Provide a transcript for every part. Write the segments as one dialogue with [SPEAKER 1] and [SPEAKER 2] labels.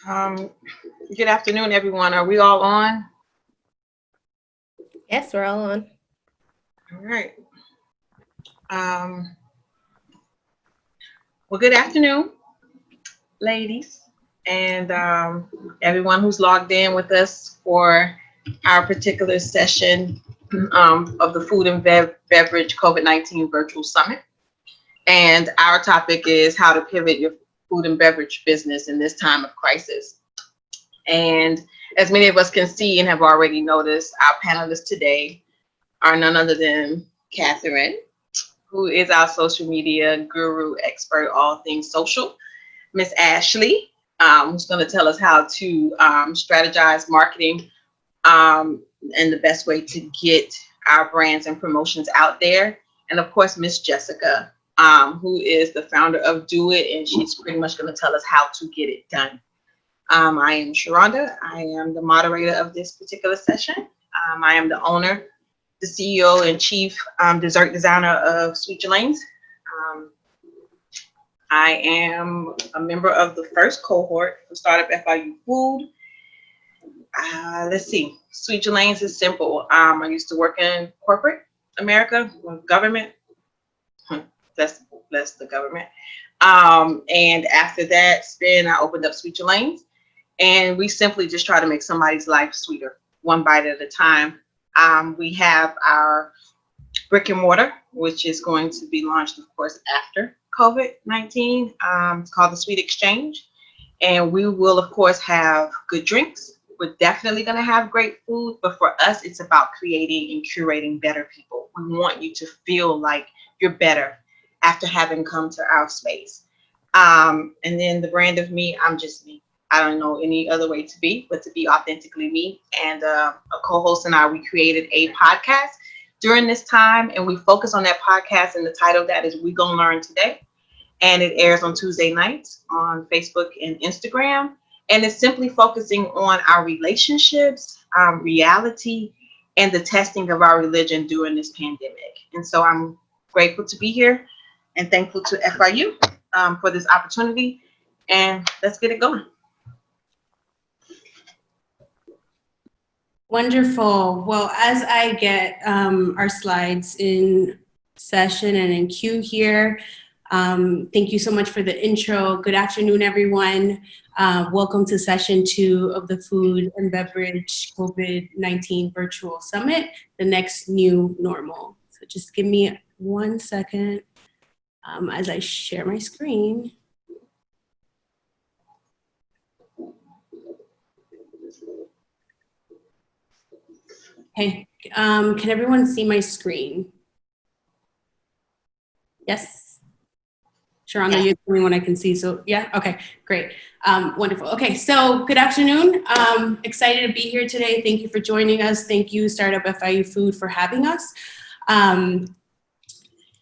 [SPEAKER 1] Um, Good afternoon, everyone. Are we all on?
[SPEAKER 2] Yes, we're all on.
[SPEAKER 1] All right. Well, good afternoon, ladies, and everyone who's logged in with us for our particular session of the Food and Beverage COVID-19 Virtual Summit. And our topic is how to pivot your food and beverage business in this time of crisis. And as many of us can see and have already noticed, our panelists today are none other than Catherine, who is our social media guru expert, all things social. Miss Ashley, who's going to tell us how to strategize marketing and the best way to get our brands and promotions out there. And of course, Miss Jessica, who is the founder of Do It, and she's pretty much going to tell us how to get it done. I am Sherronda. I am the moderator of this particular session. I am the owner, the CEO, and chief dessert designer of Sweet Jalane's. I am a member of the first cohort for StartUP FIU Food. Let's see, Sweet Jalane's is simple. I used to work in corporate America, government. That's the government. And after that spin, I opened up Sweet Jalane's. And we simply just try to make somebody's life sweeter, one bite at a time. We have our brick and mortar, which is going to be launched, of course, after COVID-19. It's called the Sweet Exchange. And we will, of course, have good drinks. We're definitely going to have great food. But for us, it's about creating and curating better people. We want you to feel like you're better after having come to our space. And then the brand of me, I'm just me. I don't know any other way to be, but to be authentically me. And a co-host and I, we created a podcast during this time, and we focus on that podcast, and the title of that is We Gonna Learn Today. And it airs on Tuesday nights on Facebook and Instagram. And it's simply focusing on our relationships, reality, and the testing of our religion during this pandemic. And so I'm grateful to be here and thankful to FIU for this opportunity. And let's get it going.
[SPEAKER 3] Wonderful. Well, as I get our slides in session and in queue here, thank you so much for the intro. Good afternoon, everyone. Welcome to session 2 of the Food and Beverage COVID-19 Virtual Summit, the next new normal. So just give me 1 second as I share my screen. Hey, can everyone see my screen? Yes? Sherronda, you're the only one I can see, so yeah? Okay, great. Wonderful. Okay, so good afternoon. Excited to be here today. Thank you for joining us. Thank you, StartUP FIU Food, for having us.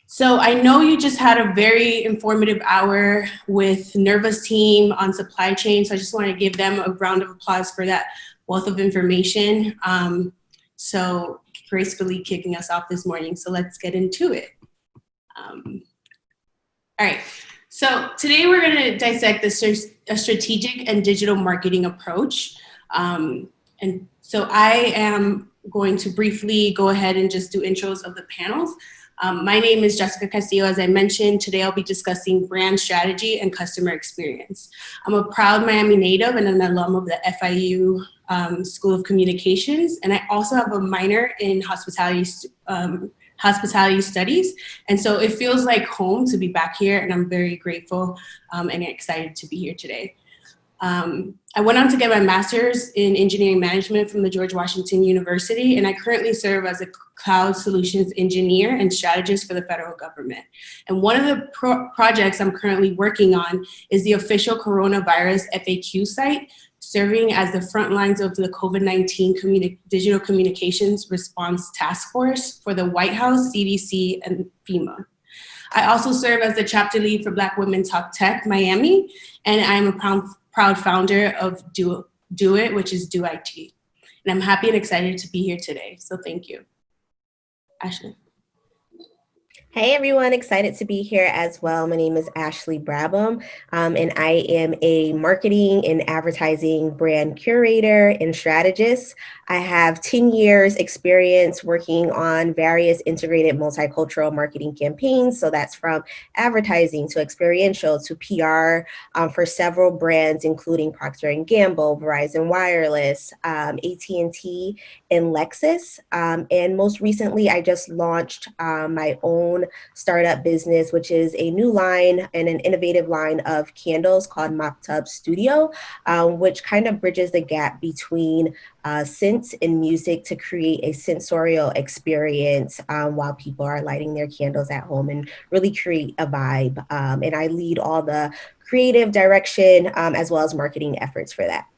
[SPEAKER 3] So I know you just had a very informative hour with Nerva's team on supply chain, so I just want to give them a round of applause for that wealth of information. So gracefully kicking us off this morning. So let's get into it. All right. So today we're going to dissect a strategic and digital marketing approach. And so I am going to briefly go ahead and just do intros of the panels. My name is Jessica Castillo. As I mentioned, today I'll be discussing brand strategy and customer experience. I'm a proud Miami native and an alum of the FIU School of Communications, and I also have a minor in hospitality studies. And so it feels like home to be back here, and I'm very grateful and excited to be here today. I went on to get my master's in engineering management from the George Washington University, and I currently serve as a cloud solutions engineer and strategist for the federal government. And one of the projects I'm currently working on is the official coronavirus FAQ site, serving as the front lines of the COVID-19 digital communications response task force for the White House, CDC, and FEMA. I also serve as the chapter lead for Black Women Talk Tech Miami, and I'm a proud founder of Do It, which is Do IT. And I'm happy and excited to be here today, so thank you. Ashley.
[SPEAKER 2] Hey everyone, excited to be here as well. My name is Ashley Brabham, and I am a marketing and advertising brand curator and strategist. I have 10 years experience working on various integrated multicultural marketing campaigns. So that's from advertising to experiential to PR for several brands, including Procter & Gamble, Verizon Wireless, AT&T, and Lexus. And most recently, I just launched my own startup business, which is a new line and an innovative line of candles called Mop Tub Studio, which kind of bridges the gap between scents and music to create a sensorial experience while people are lighting their candles at home and really create a vibe. And I lead all the creative direction as well as marketing efforts for that.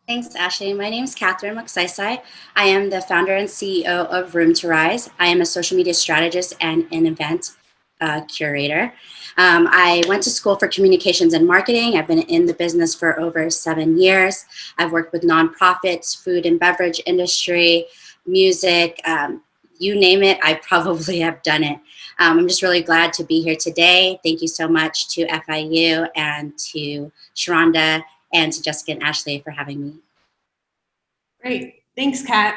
[SPEAKER 4] Thanks, Ashley. My name is Catherine Maksaisai. I am the founder and CEO of Room to Rise. I am a social media strategist and an event curator. I went to school for communications and marketing. I've been in the business for over 7 years. I've worked with nonprofits, food and beverage industry, music, you name it, I probably have done it. I'm just really glad to be here today. Thank you so much to FIU and to Sherronda and to Jessica and Ashley for having me.
[SPEAKER 3] Great. Thanks, Kat.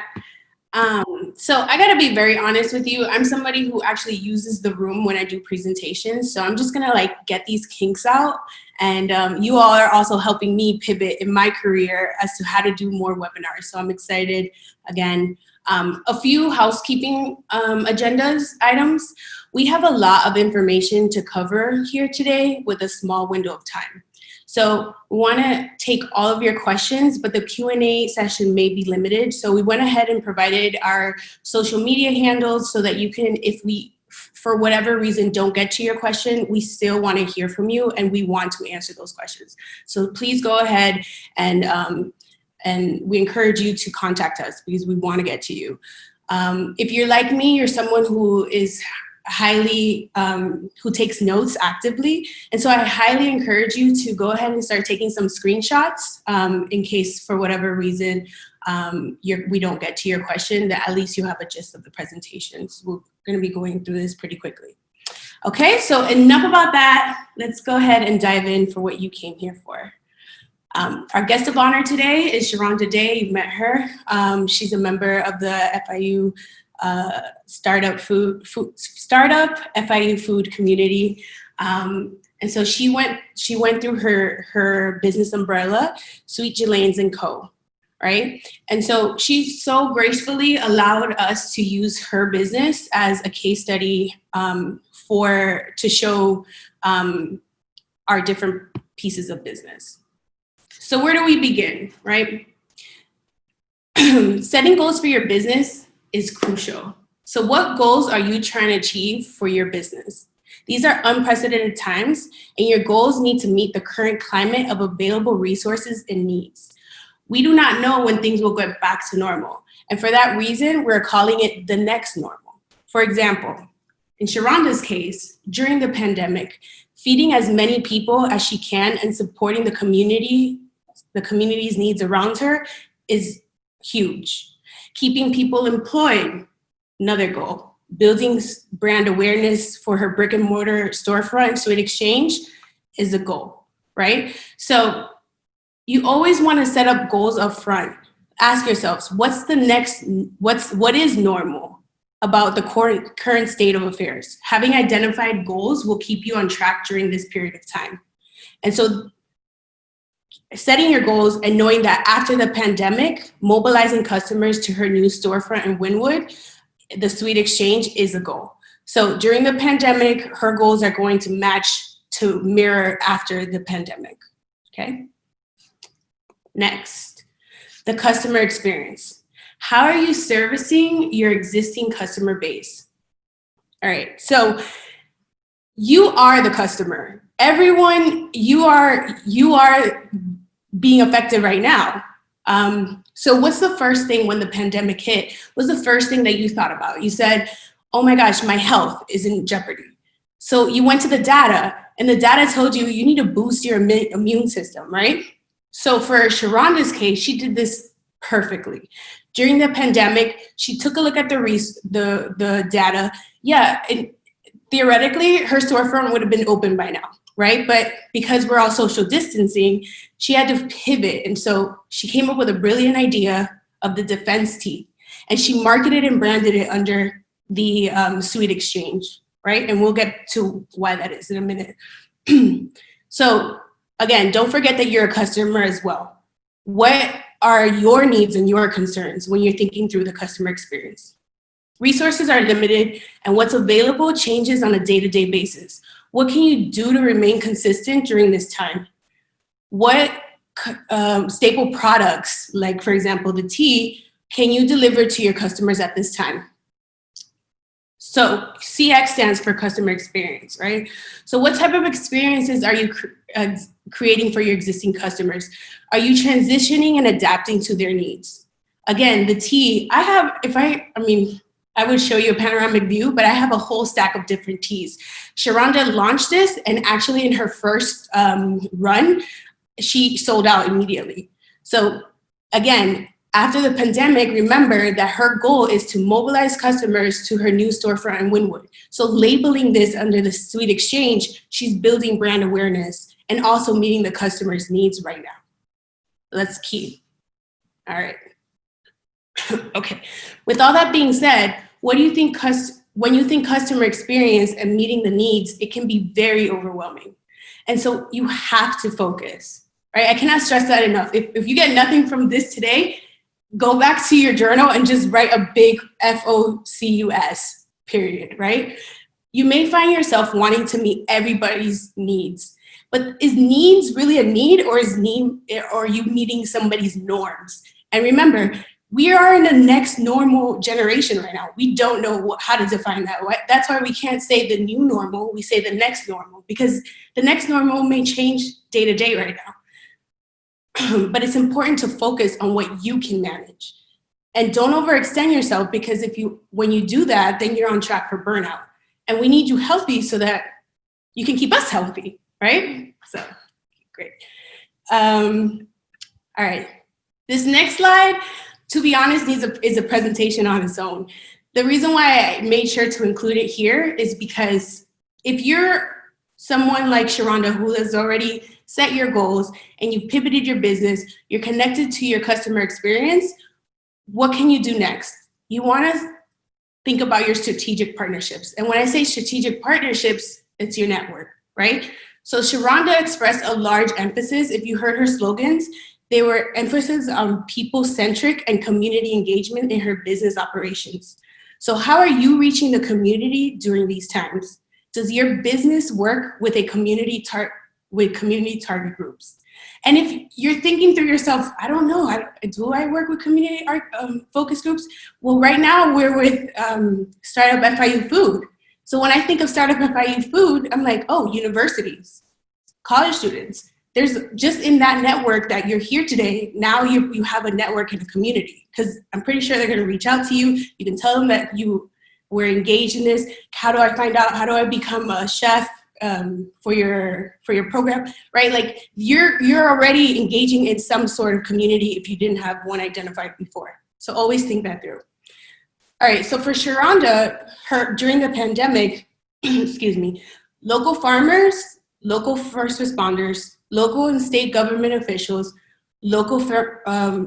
[SPEAKER 3] So I got to be very honest with you. I'm somebody who actually uses the room when I do presentations. So I'm just going to get these kinks out. And you all are also helping me pivot in my career as to how to do more webinars. So I'm excited. Again, a few housekeeping items. We have a lot of information to cover here today with a small window of time. So we want to take all of your questions, but the Q&A session may be limited. So we went ahead and provided our social media handles so that you can, if we, for whatever reason, don't get to your question, we still want to hear from you and we want to answer those questions. So please go ahead and we encourage you to contact us because we want to get to you. If you're like me, you're someone who is highly, who takes notes actively. And so I highly encourage you to go ahead and start taking some screenshots in case for whatever reason we don't get to your question, that at least you have a gist of the presentation. So we're going to be going through this pretty quickly. Okay, so enough about that. Let's go ahead and dive in for what you came here for. Our guest of honor today is Sherronda Daye. You've met her. She's a member of the FIU StartUP FIU Food community, and so she went through her business umbrella, Sweet Jalane's & Co. Right, and so she so gracefully allowed us to use her business as a case study to show our different pieces of business. So where do we begin, right? Setting goals for your business is crucial. So what goals are you trying to achieve for your business? These are unprecedented times, and your goals need to meet the current climate of available resources and needs. We do not know when things will get back to normal, and for that reason, we're calling it the next normal. For example, in Sherronda's case, during the pandemic, feeding as many people as she can and supporting the community's needs around her is huge. Keeping people employed, another goal. Building brand awareness for her brick and mortar storefront, Sweet Exchange, is a goal, right? So you always want to set up goals up front. Ask yourselves, what is normal about the current state of affairs? Having identified goals will keep you on track during this period of time. And so setting your goals and knowing that after the pandemic, mobilizing customers to her new storefront in Wynwood, the Sweet Exchange, is a goal. So during the pandemic, her goals are going to mirror after the pandemic, okay? Next, the customer experience. How are you servicing your existing customer base? All right, so you are the customer. Everyone, you are being affected right now. So what's the first thing when the pandemic hit? What's the first thing that you thought about? You said, oh my gosh, my health is in jeopardy. So you went to the data, and the data told you you need to boost your immune system, right? So for Sherronda's case, she did this perfectly. during the pandemic, she took a look at the data. Yeah, and theoretically, her storefront would have been open by now, right? But because we're all social distancing, she had to pivot. And so she came up with a brilliant idea of the defense tee. And she marketed and branded it under the Sweet Exchange, right? And we'll get to why that is in a minute. So again, don't forget that you're a customer as well. What are your needs and your concerns when you're thinking through the customer experience? Resources are limited, and what's available changes on a day-to-day basis. What can you do to remain consistent during this time? What staple products, like for example, the tea, can you deliver to your customers at this time? So CX stands for customer experience, right? So what type of experiences are you creating for your existing customers? Are you transitioning and adapting to their needs? Again, the tea, I would show you a panoramic view, but I have a whole stack of different teas. Sherronda launched this, and actually in her first run, she sold out immediately. So again, after the pandemic, remember that her goal is to mobilize customers to her new storefront in Wynwood. So labeling this under the Sweet Exchange, she's building brand awareness and also meeting the customer's needs right now. That's key. All right. Okay. With all that being said, what do you think when you think customer experience and meeting the needs, it can be very overwhelming. And so you have to focus, right? I cannot stress that enough. If you get nothing from this today, go back to your journal and just write a big FOCUS, period, right? You may find yourself wanting to meet everybody's needs, but is needs really a need, or are you meeting somebody's norms? And remember, we are in the next normal generation right now. We don't know how to define that. That's why we can't say the new normal, we say the next normal, because the next normal may change day to day right now. But it's important to focus on what you can manage. And don't overextend yourself, because when you do that, then you're on track for burnout. And we need you healthy so that you can keep us healthy, right? So, great. All right, this next slide, to be honest, is a presentation on its own. The reason why I made sure to include it here is because if you're someone like Sherronda who has already set your goals and you've pivoted your business, you're connected to your customer experience, what can you do next? You want to think about your strategic partnerships. And when I say strategic partnerships, it's your network, right? So Sherronda expressed a large emphasis. If you heard her slogans, they were emphasis on people-centric and community engagement in her business operations. So how are you reaching the community during these times? Does your business work with a community target groups? And if you're thinking through yourself, I don't know, do I work with community focus groups? Well, right now we're with StartUP FIU Food. So when I think of StartUP FIU Food, I'm like, oh, universities, college students. There's just in that network that you're here today, now you have a network in a community, because I'm pretty sure they're gonna reach out to you. You can tell them that you were engaged in this. How do I find out? How do I become a chef for your program, right? Like you're already engaging in some sort of community if you didn't have one identified before. So always think that through. All right, so for Sherronda, during the pandemic, excuse me, local farmers, local first responders, local and state government officials, local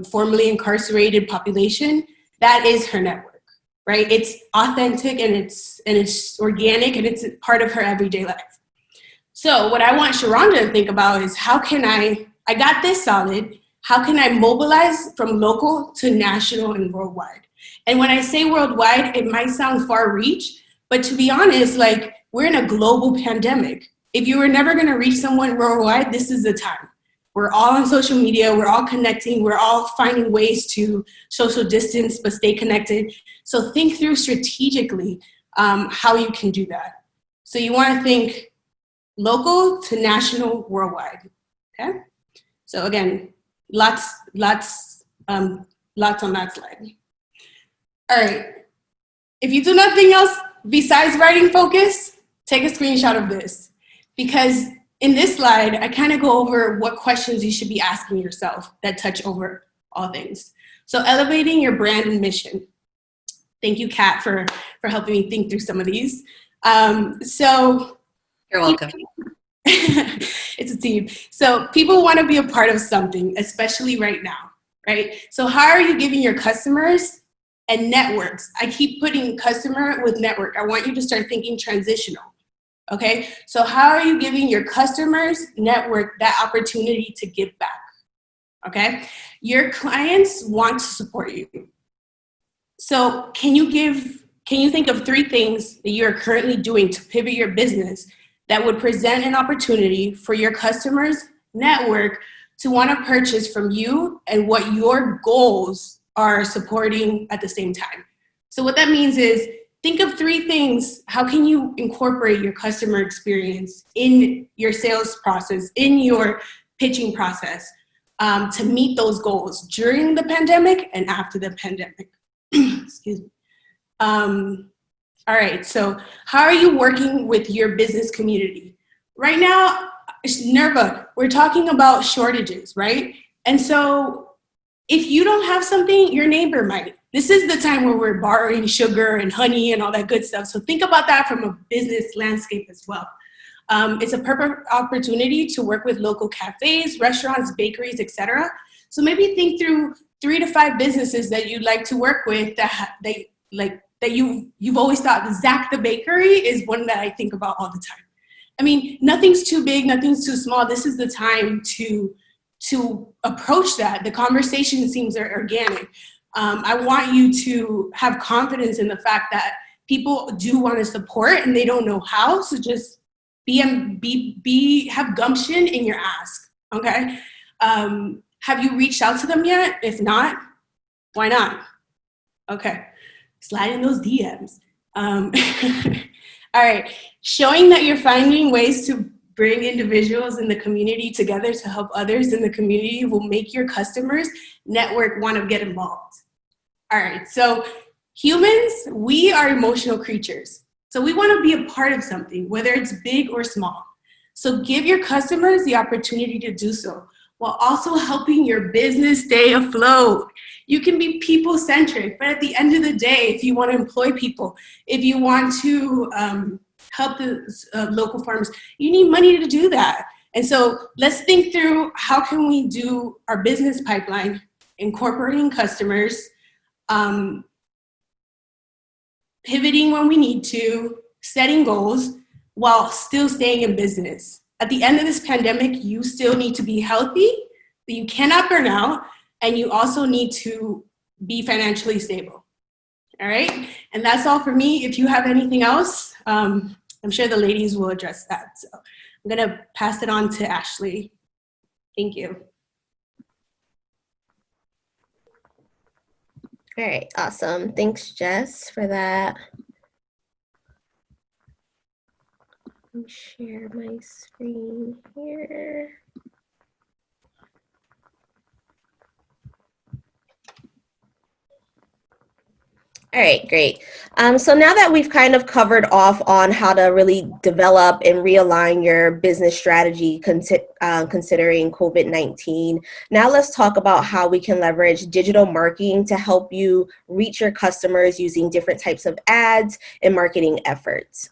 [SPEAKER 3] formerly incarcerated population, that is her network, right? It's authentic and it's organic and it's part of her everyday life. So what I want Sherronda to think about is how can I got this solid, how can I mobilize from local to national and worldwide? And when I say worldwide, it might sound far reach, but to be honest, like we're in a global pandemic. If you were never gonna reach someone worldwide, this is the time. We're all on social media, we're all connecting, we're all finding ways to social distance but stay connected. So think through strategically how you can do that. So you wanna think local to national, worldwide, okay? So again, lots on that slide. All right, if you do nothing else besides writing focus, take a screenshot of this. Because in this slide, I kind of go over what questions you should be asking yourself that touch over all things. So elevating your brand and mission. Thank you, Kat, for helping me think through some of these. So
[SPEAKER 4] you're welcome.
[SPEAKER 3] It's a team. So people want to be a part of something, especially right now, right? So how are you giving your customers and networks? I keep putting customer with network. I want you to start thinking transitional, okay? So how are you giving your customers, network, that opportunity to give back, okay? Your clients want to support you. So can you think of 3 things that you are currently doing to pivot your business that would present an opportunity for your customers' network to want to purchase from you and what your goals are supporting at the same time? So what that means is, think of 3 things. How can you incorporate your customer experience in your sales process, in your pitching process, to meet those goals during the pandemic and after the pandemic? Excuse me. All right, so how are you working with your business community? Right now, Nerva, we're talking about shortages, right? And so if you don't have something, your neighbor might. This is the time where we're borrowing sugar and honey and all that good stuff. So think about that from a business landscape as well. It's a perfect opportunity to work with local cafes, restaurants, bakeries, etc. So maybe think through 3 to 5 businesses that you'd like to work with that you've always thought. Zach the Bakery is one that I think about all the time. I mean, nothing's too big, nothing's too small. This is the time to approach that. The conversation seems organic. I want you to have confidence in the fact that people do want to support and they don't know how. So just have gumption in your ask, okay? Have you reached out to them yet? If not, why not? Okay, slide in those DMs. All right, showing that you're finding ways to bring individuals in the community together to help others in the community will make your customers network want to get involved. All right, so humans, we are emotional creatures. So we want to be a part of something, whether it's big or small. So give your customers the opportunity to do so, while also helping your business stay afloat. You can be people-centric, but at the end of the day, if you want to employ people, if you want to help the local farmers, you need money to do that. And so let's think through, how can we do our business pipeline, incorporating customers, pivoting when we need to, setting goals, while still staying in business. At the end of this pandemic, you still need to be healthy, but you cannot burn out, and you also need to be financially stable. All right? And that's all for me. If you have anything else, I'm sure the ladies will address that. So I'm gonna pass it on to Ashley. Thank you.
[SPEAKER 2] All right, awesome. Thanks, Jess, for that. Let me share my screen here. All right, great. So now that we've kind of covered off on how to really develop and realign your business strategy considering COVID-19, now let's talk about how we can leverage digital marketing to help you reach your customers using different types of ads and marketing efforts.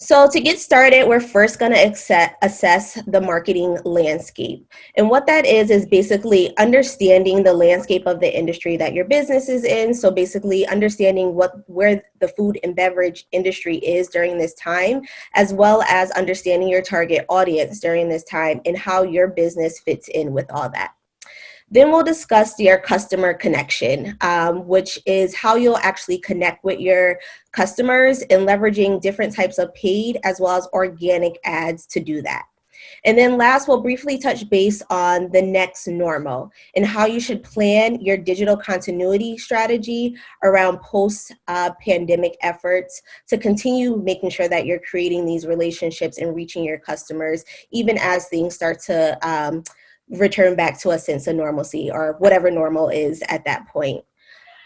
[SPEAKER 2] So to get started, we're first going to assess the marketing landscape. And what that is basically understanding the landscape of the industry that your business is in. So basically understanding where the food and beverage industry is during this time, as well as understanding your target audience during this time and how your business fits in with all that. Then we'll discuss your customer connection, which is how you'll actually connect with your customers and leveraging different types of paid as well as organic ads to do that. And then last, we'll briefly touch base on the next normal and how you should plan your digital continuity strategy around post-pandemic efforts to continue making sure that you're creating these relationships and reaching your customers, even as things start to return back to a sense of normalcy or whatever normal is at that point.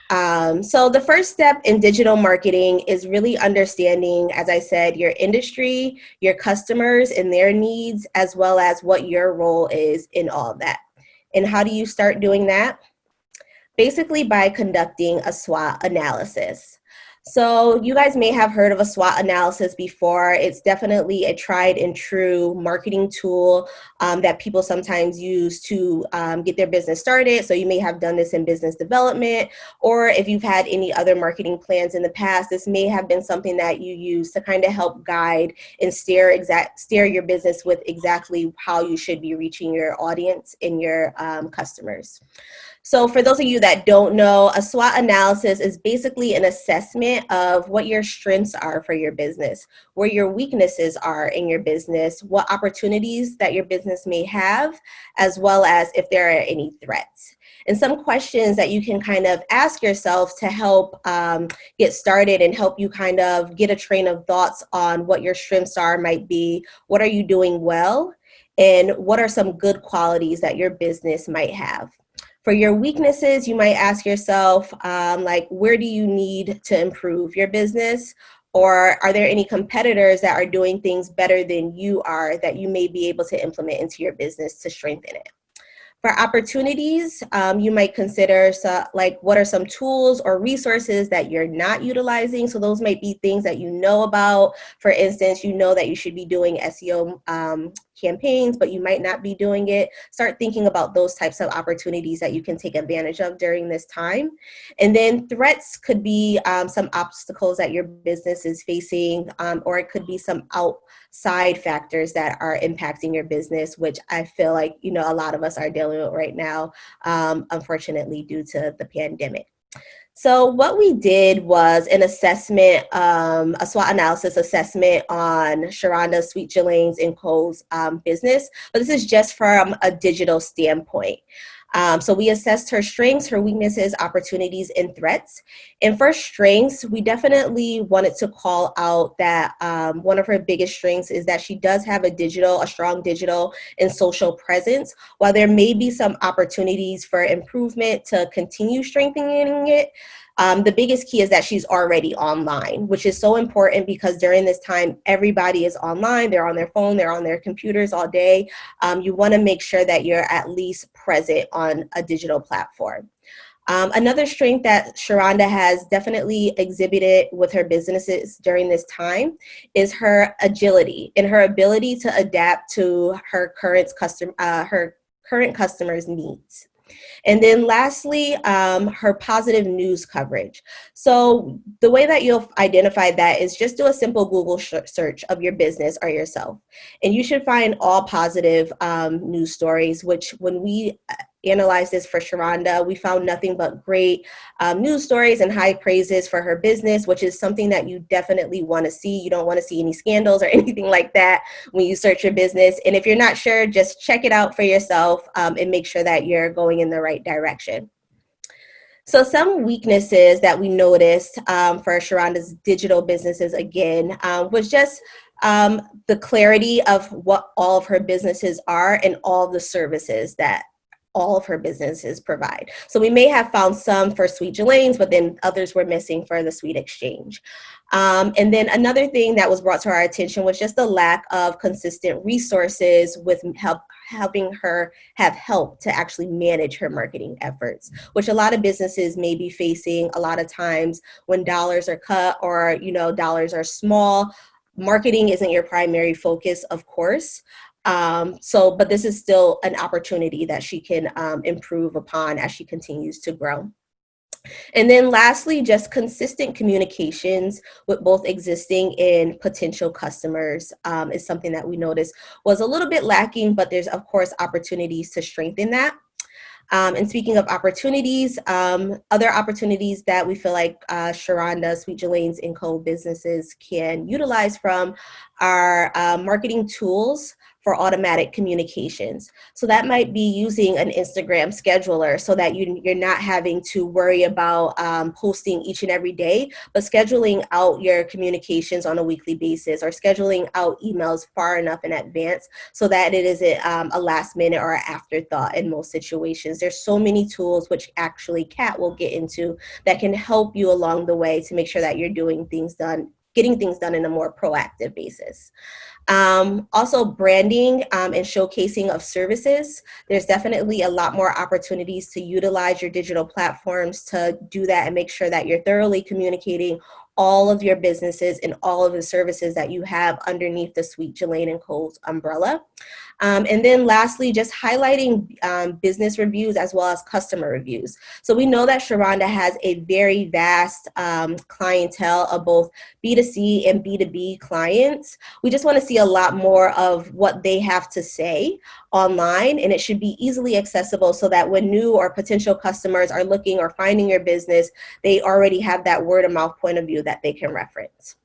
[SPEAKER 2] So the first step in digital marketing is really understanding, as I said, your industry, your customers and their needs, as well as what your role is in all of that. And how do you start doing that? basically by conducting a SWOT analysis. So you guys may have heard of a SWOT analysis before. It's definitely a tried and true marketing tool that people sometimes use to get their business started. So you may have done this in business development, or if you've had any other marketing plans in the past, this may have been something that you use to kind of help guide and steer your business with exactly how you should be reaching your audience and your customers. So for those of you that don't know, a SWOT analysis is basically an assessment of what your strengths are for your business, where your weaknesses are in your business, what opportunities that your business may have, as well as if there are any threats. And some questions that you can kind of ask yourself to help get started and help you kind of get a train of thoughts on what your strengths are might be, what are you doing well, and what are some good qualities that your business might have. For your weaknesses, you might ask yourself, like, where do you need to improve your business? Or are there any competitors that are doing things better than you are that you may be able to implement into your business to strengthen it? For opportunities, you might consider like what are some tools or resources that you're not utilizing. So those might be things that you know about. For instance, you know that you should be doing SEO campaigns, but you might not be doing it. Start thinking about those types of opportunities that you can take advantage of during this time. And then threats could be some obstacles that your business is facing, or it could be some outside factors that are impacting your business, which I feel like, you know, a lot of us are dealing with right now, unfortunately, due to the pandemic. So what we did was an assessment, a SWOT analysis assessment on Sherronda, Sweet Jalane's, and Cole's business, but this is just from a digital standpoint. So we assessed her strengths, her weaknesses, opportunities, and threats. And for strengths, we definitely wanted to call out that one of her biggest strengths is that she does have a strong digital and social presence. While there may be some opportunities for improvement to continue strengthening it, the biggest key is that she's already online, which is so important because during this time, everybody is online. They're on their phone, they're on their computers all day. You want to make sure that you're at least present on a digital platform. Another strength that Sherronda has definitely exhibited with her businesses during this time is her agility and her ability to adapt to her current customers' needs. And then lastly, her positive news coverage. So the way that you'll identify that is just do a simple Google search of your business or yourself. And you should find all positive news stories, which when we analyzed this for Sherronda, we found nothing but great news stories and high praises for her business, which is something that you definitely want to see. You don't want to see any scandals or anything like that when you search your business. And if you're not sure, just check it out for yourself and make sure that you're going in the right direction. So some weaknesses that we noticed for Sherronda's digital businesses, again, was just the clarity of what all of her businesses are and all the services that all of her businesses provide. So we may have found some for Sweet Jalane's, but then others were missing for the Sweet Exchange. And then another thing that was brought to our attention was just the lack of consistent resources with helping her have help to actually manage her marketing efforts, which a lot of businesses may be facing a lot of times when dollars are cut or, you know, dollars are small. Marketing isn't your primary focus, of course. But this is still an opportunity that she can improve upon as she continues to grow. And then lastly, just consistent communications with both existing and potential customers is something that we noticed was a little bit lacking, but there's of course opportunities to strengthen that. And speaking of opportunities, other opportunities that we feel like Sherronda, Sweet Jalane's, and Co. businesses can utilize from are marketing tools for automatic communications. So that might be using an Instagram scheduler so that you're not having to worry about posting each and every day, but scheduling out your communications on a weekly basis or scheduling out emails far enough in advance so that it isn't a last minute or an afterthought in most situations. There's so many tools, which actually Kat will get into, that can help you along the way to make sure that you're doing things done getting things done in a more proactive basis. Also branding and showcasing of services. There's definitely a lot more opportunities to utilize your digital platforms to do that and make sure that you're thoroughly communicating all of your businesses and all of the services that you have underneath the Sweet Jalane & Co.'s umbrella. And then lastly, just highlighting business reviews as well as customer reviews. So we know that Sherronda has a very vast clientele of both B2C and B2B clients. We just want to see a lot more of what they have to say online, and it should be easily accessible so that when new or potential customers are looking or finding your business, they already have that word of mouth point of view that they can reference.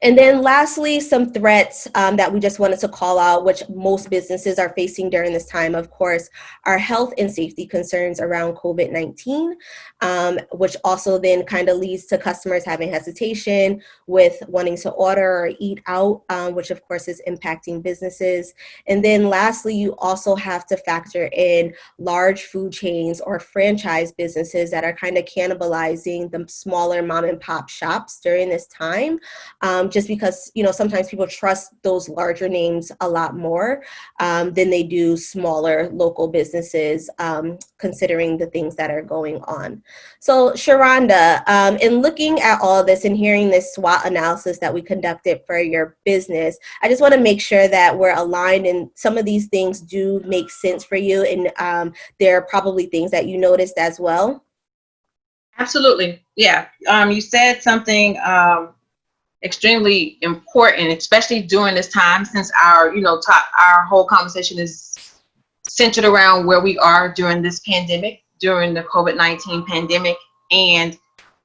[SPEAKER 2] And then lastly, some threats that we just wanted to call out, which most businesses are facing during this time, of course, are health and safety concerns around COVID-19, which also then kind of leads to customers having hesitation with wanting to order or eat out, which of course is impacting businesses. And then lastly, you also have to factor in large food chains or franchise businesses that are kind of cannibalizing the smaller mom and pop shops during this time. Just because, you know, sometimes people trust those larger names a lot more than they do smaller local businesses, considering the things that are going on. So Sherronda, in looking at all this and hearing this SWOT analysis that we conducted for your business, I just want to make sure that we're aligned and some of these things do make sense for you, and there are probably things that you noticed as well.
[SPEAKER 1] Absolutely. Yeah. You said something extremely important, especially during this time, since our whole conversation is centered around where we are during this pandemic, during the COVID-19 pandemic. And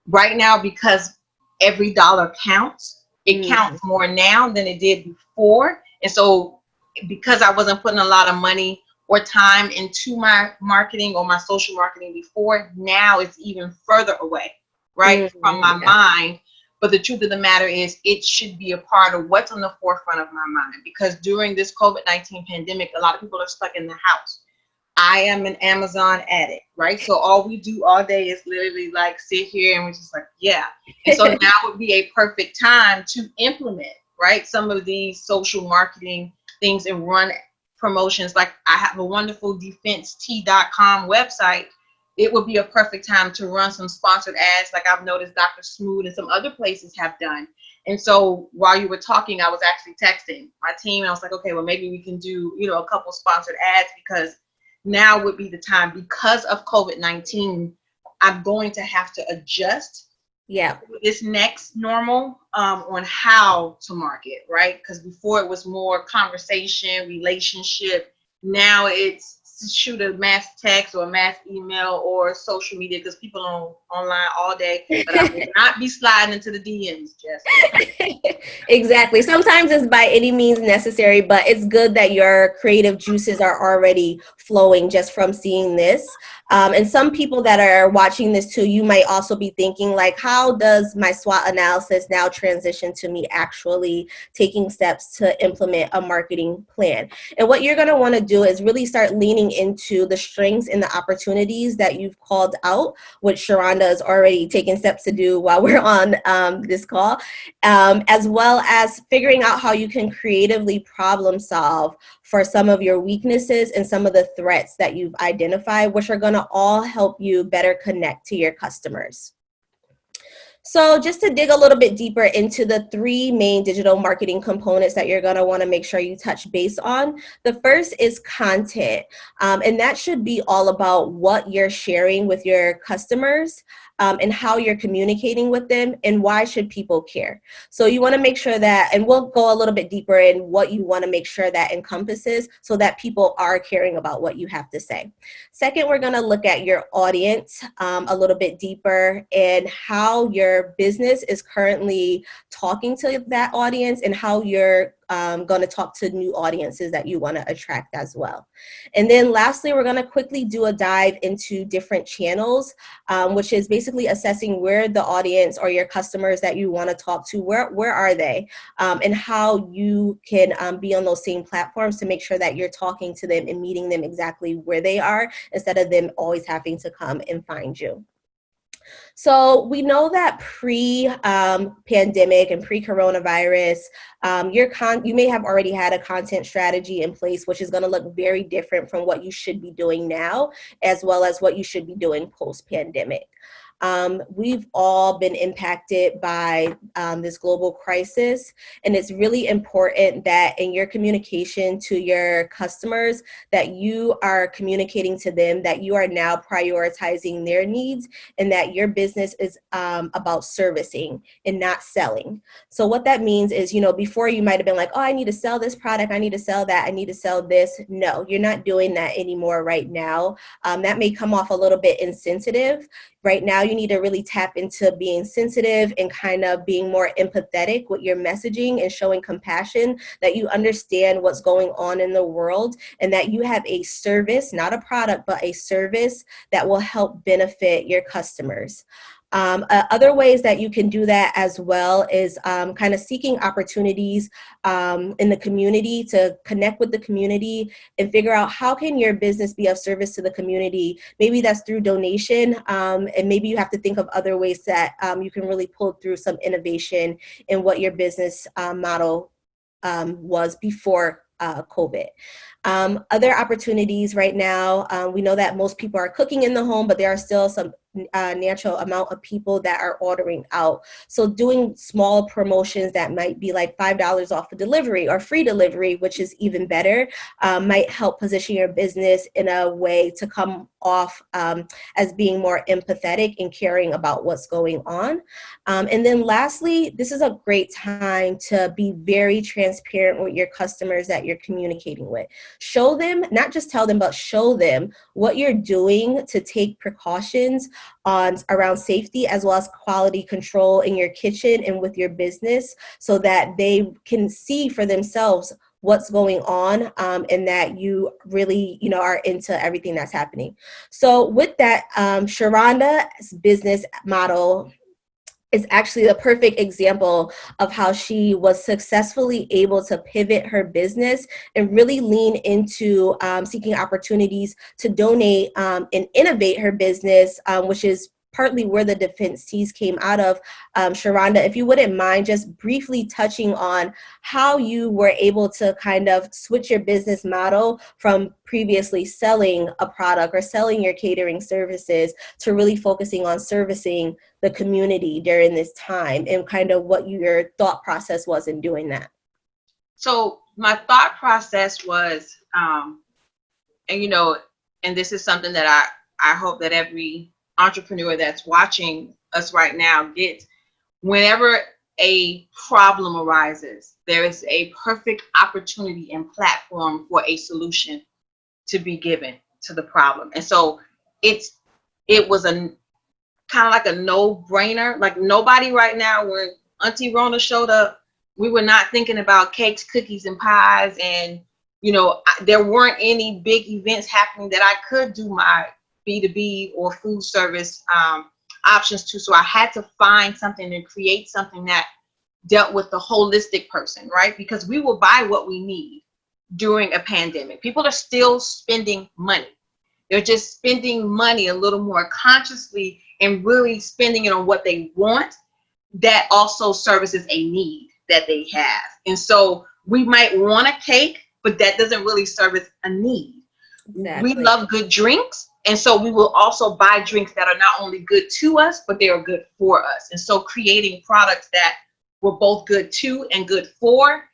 [SPEAKER 1] right now, because every dollar counts, it counts more now than it did before. And so because I wasn't putting a lot of money or time into my marketing or my social marketing before, now it's even further away, right, from my mind. But the truth of the matter is it should be a part of what's on the forefront of my mind, because during this COVID-19 pandemic, a lot of people are stuck in the house. I am an Amazon addict, right? So all we do all day is literally like sit here and we're just like, yeah. And so now would be a perfect time to implement, right, some of these social marketing things and run promotions. Like I have a wonderful defensetea.com website. It would be a perfect time to run some sponsored ads like I've noticed Dr. Smoot and some other places have done. And so while you were talking, I was actually texting my team and I was like, okay, well, maybe we can do, a couple sponsored ads, because now would be the time. Because of COVID-19, I'm going to have to adjust this next normal on how to market, right? Because before it was more conversation, relationship. Now it's shoot a mass text or a mass email or social media, because people are online all day. But I will not be sliding into the DMs, Jess.
[SPEAKER 2] Exactly. Sometimes it's by any means necessary, but it's good that your creative juices are already flowing just from seeing this. And some people that are watching this too, you might also be thinking like, how does my SWOT analysis now transition to me actually taking steps to implement a marketing plan? And what you're going to want to do is really start leaning into the strengths and the opportunities that you've called out, which Sherronda is already taking steps to do while we're on this call, as well as figuring out how you can creatively problem solve for some of your weaknesses and some of the threats that you've identified, which are going to all help you better connect to your customers. So just to dig a little bit deeper into the three main digital marketing components that you're going to want to make sure you touch base on. The first is content, and that should be all about what you're sharing with your customers and how you're communicating with them and why should people care. So you want to make sure that, and we'll go a little bit deeper in what you want to make sure that encompasses so that people are caring about what you have to say. Second, we're going to look at your audience a little bit deeper and how your business is currently talking to that audience and how you're going to talk to new audiences that you want to attract as well. And then lastly, we're going to quickly do a dive into different channels, which is basically assessing where the audience or your customers that you want to talk to, where are they, and how you can be on those same platforms to make sure that you're talking to them and meeting them exactly where they are instead of them always having to come and find you. So we know that pre-pandemic and pre-coronavirus, you may have already had a content strategy in place, which is going to look very different from what you should be doing now, as well as what you should be doing post-pandemic. We've all been impacted by this global crisis, and it's really important that in your communication to your customers that you are communicating to them that you are now prioritizing their needs and that your business is about servicing and not selling. So what that means is, before you might have been like, oh, I need to sell this product, I need to sell that, I need to sell this. No, you're not doing that anymore right now. That may come off a little bit insensitive. Right now, you need to really tap into being sensitive and kind of being more empathetic with your messaging and showing compassion, that you understand what's going on in the world and that you have a service, not a product, but a service that will help benefit your customers. Other ways that you can do that as well is kind of seeking opportunities in the community to connect with the community and figure out how can your business be of service to the community. Maybe that's through donation, and maybe you have to think of other ways that you can really pull through some innovation in what your business model was before COVID. Other opportunities right now, we know that most people are cooking in the home, but there are still some natural amount of people that are ordering out. So doing small promotions that might be like $5 off a delivery or free delivery, which is even better, might help position your business in a way to come off as being more empathetic and caring about what's going on. And then lastly, this is a great time to be very transparent with your customers that you're communicating with. Show them, not just tell them, but show them what you're doing to take precautions around safety as well as quality control in your kitchen and with your business, so that they can see for themselves what's going on and that you really, are into everything that's happening. So with that, Sherronda's business model is actually the perfect example of how she was successfully able to pivot her business and really lean into seeking opportunities to donate and innovate her business, which is partly where the Defense Teas came out of. Sherronda, if you wouldn't mind just briefly touching on how you were able to kind of switch your business model from previously selling a product or selling your catering services to really focusing on servicing the community during this time, and kind of what your thought process was in doing that.
[SPEAKER 1] So my thought process was, and this is something that I hope that every entrepreneur that's watching us right now gets. Whenever a problem arises, there is a perfect opportunity and platform for a solution to be given to the problem. And so it was a kind of like a no-brainer. Like, nobody right now, when Auntie Rona showed up, we were not thinking about cakes, cookies, and pies. And, there weren't any big events happening that I could do my B2B or food service options to. So I had to find something and create something that dealt with the holistic person, right? Because we will buy what we need during a pandemic. People are still spending money. They're just spending money a little more consciously and really spending it on what they want that also services a need that they have. And so we might want a cake, but that doesn't really service a need. Exactly. We love good drinks. And so we will also buy drinks that are not only good to us, but they are good for us. And so creating products that were both good to and good for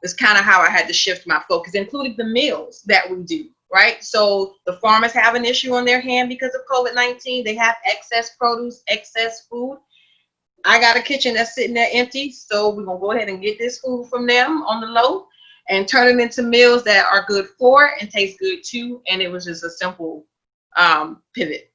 [SPEAKER 1] is kind of how I had to shift my focus, including the meals that we do, right? So the farmers have an issue on their hand because of COVID-19. They have excess produce, excess food. I got a kitchen that's sitting there empty. So we're going to go ahead and get this food from them on the low and turn it into meals that are good for and taste good too. And it was just a simple pivot.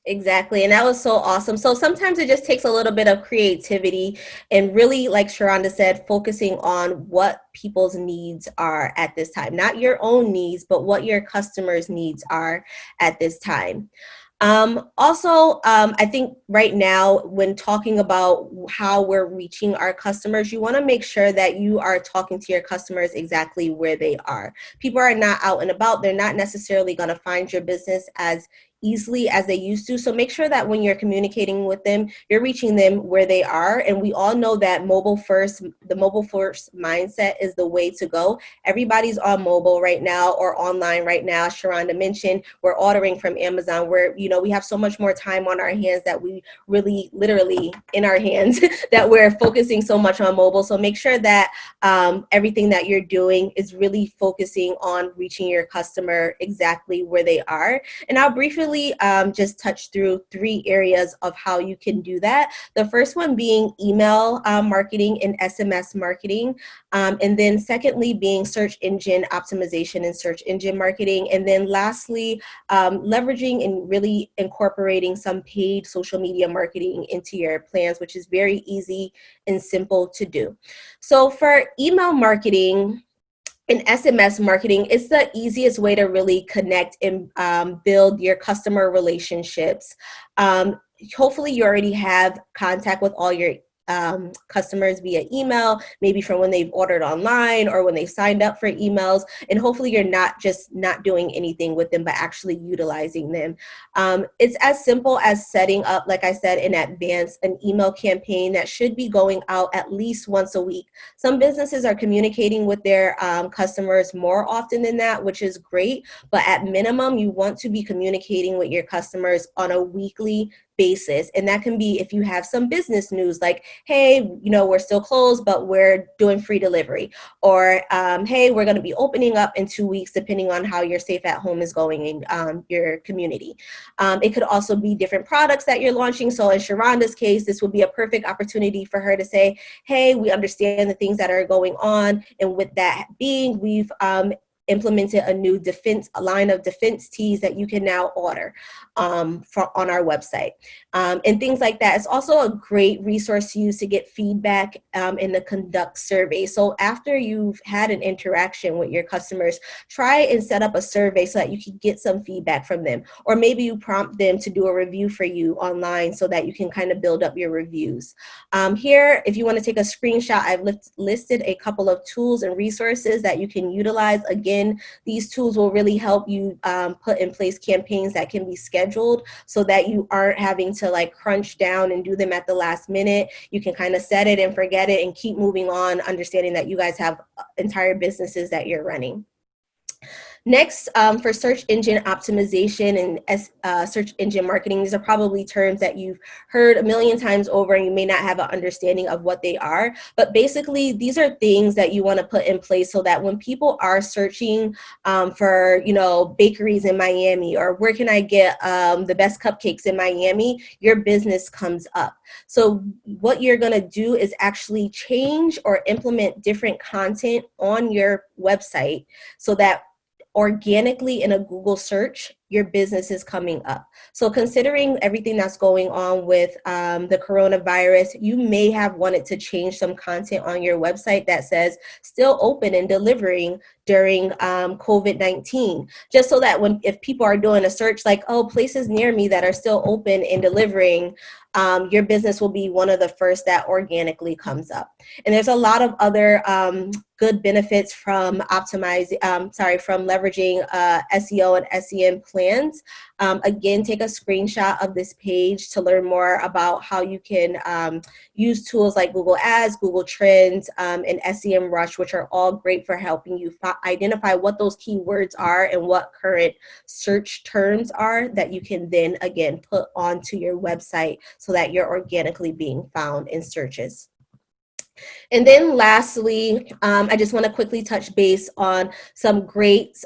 [SPEAKER 2] Exactly. And that was so awesome. So sometimes it just takes a little bit of creativity and really, like Sherronda said, focusing on what people's needs are at this time, not your own needs, but what your customers' needs are at this time. I think right now, when talking about how we're reaching our customers, you want to make sure that you are talking to your customers exactly where they are. People are not out and about. They're not necessarily going to find your business as easily as they used to. So make sure that when you're communicating with them, you're reaching them where they are. And we all know that the mobile first mindset is the way to go. Everybody's on mobile right now or online right now. Sherronda mentioned we're ordering from Amazon, where, you know, we have so much more time on our hands that we really literally in our hands that we're focusing so much on mobile. So make sure that everything that you're doing is really focusing on reaching your customer exactly where they are. And I'll briefly just touch through 3 areas of how you can do that. The first one being email marketing and SMS marketing. And then secondly, being search engine optimization and search engine marketing. And then lastly, leveraging and really incorporating some paid social media marketing into your plans, which is very easy and simple to do. So for email marketing and SMS marketing, it's the easiest way to really connect and build your customer relationships. Hopefully you already have contact with all your customers via email, maybe from when they've ordered online or when they signed up for emails. And hopefully you're not just not doing anything with them, but actually utilizing them. It's as simple as setting up, like I said, in advance, an email campaign that should be going out at least once a week. Some businesses are communicating with their customers more often than that, which is great. But at minimum, you want to be communicating with your customers on a weekly basis. And that can be if you have some business news like, hey, you know, we're still closed, but we're doing free delivery. Or, hey, we're going to be opening up in 2 weeks, depending on how your safe at home is going in your community. It could also be different products that you're launching. So in Sherronda's case, this would be a perfect opportunity for her to say, hey, we understand the things that are going on. And with that being, we've implemented a new line of defense teas that you can now order on our website, and things like that. It's also a great resource to use to get feedback and to conduct surveys. So after you've had an interaction with your customers, try and set up a survey so that you can get some feedback from them. Or maybe you prompt them to do a review for you online so that you can kind of build up your reviews. Here, if you want to take a screenshot, I've listed a couple of tools and resources that you can utilize. Again, these tools will really help you put in place campaigns that can be scheduled so that you aren't having to like crunch down and do them at the last minute. You can kind of set it and forget it and keep moving on, understanding that you guys have entire businesses that you're running. Next, for search engine optimization and search engine marketing, these are probably terms that you've heard a million times over and you may not have an understanding of what they are. But basically, these are things that you want to put in place so that when people are searching for, you know, bakeries in Miami, or where can I get the best cupcakes in Miami, your business comes up. So what you're going to do is actually change or implement different content on your website so that organically in a Google search, your business is coming up. So considering everything that's going on with the coronavirus, you may have wanted to change some content on your website that says still open and delivering during COVID-19, just so that if people are doing a search like, oh, places near me that are still open and delivering, your business will be one of the first that organically comes up. And there's a lot of other good benefits from leveraging SEO and SEM plans. Again, take a screenshot of this page to learn more about how you can use tools like Google Ads, Google Trends, and SEM Rush, which are all great for helping you identify what those keywords are and what current search terms are that you can then, again, put onto your website so that you're organically being found in searches. And then lastly, I just want to quickly touch base on some great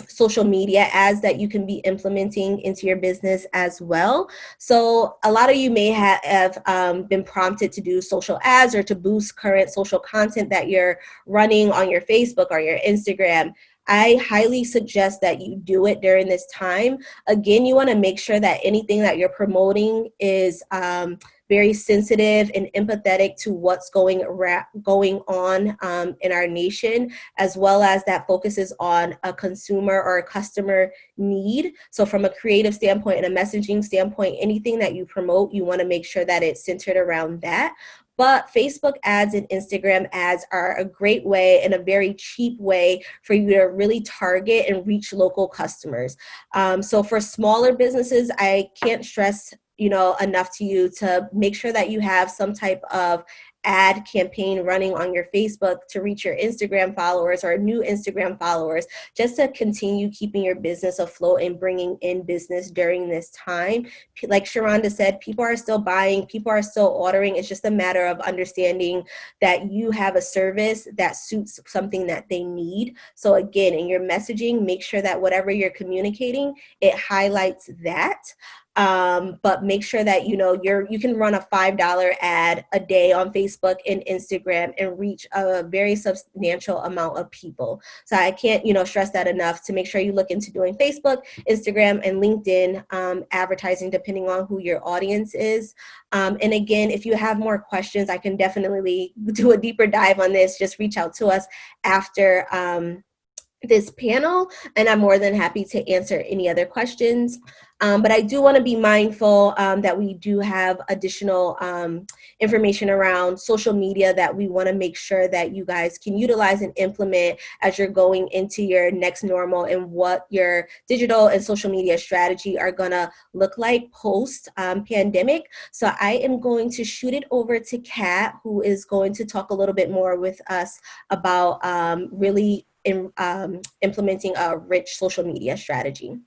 [SPEAKER 2] social media ads that you can be implementing into your business as well. So a lot of you may have been prompted to do social ads or to boost current social content that you're running on your Facebook or your Instagram. I highly suggest that you do it during this time. Again, you want to make sure that anything that you're promoting is very sensitive and empathetic to what's going on in our nation, as well as that focuses on a consumer or a customer need. So from a creative standpoint and a messaging standpoint, anything that you promote, you want to make sure that it's centered around that. but Facebook ads and Instagram ads are a great way and a very cheap way for you to really target and reach local customers. So for smaller businesses, I can't stress enough to you to make sure that you have some type of ad campaign running on your Facebook to reach your Instagram followers or new Instagram followers, just to continue keeping your business afloat and bringing in business during this time. Like Sherronda said, people are still buying, people are still ordering. It's just a matter of understanding that you have a service that suits something that they need. So again, in your messaging, make sure that whatever you're communicating, it highlights that. But make sure that you can run a $5 ad a day on Facebook and Instagram and reach a very substantial amount of people. So I can't stress that enough, to make sure you look into doing Facebook, Instagram, and LinkedIn advertising, depending on who your audience is. And again, if you have more questions, I can definitely do a deeper dive on this. Just reach out to us after this panel, and I'm more than happy to answer any other questions. But I do want to be mindful that we do have additional information around social media that we want to make sure that you guys can utilize and implement as you're going into your next normal, and what your digital and social media strategy are going to look like post pandemic. So I am going to shoot it over to Kat, who is going to talk a little bit more with us about really implementing a rich social media strategy.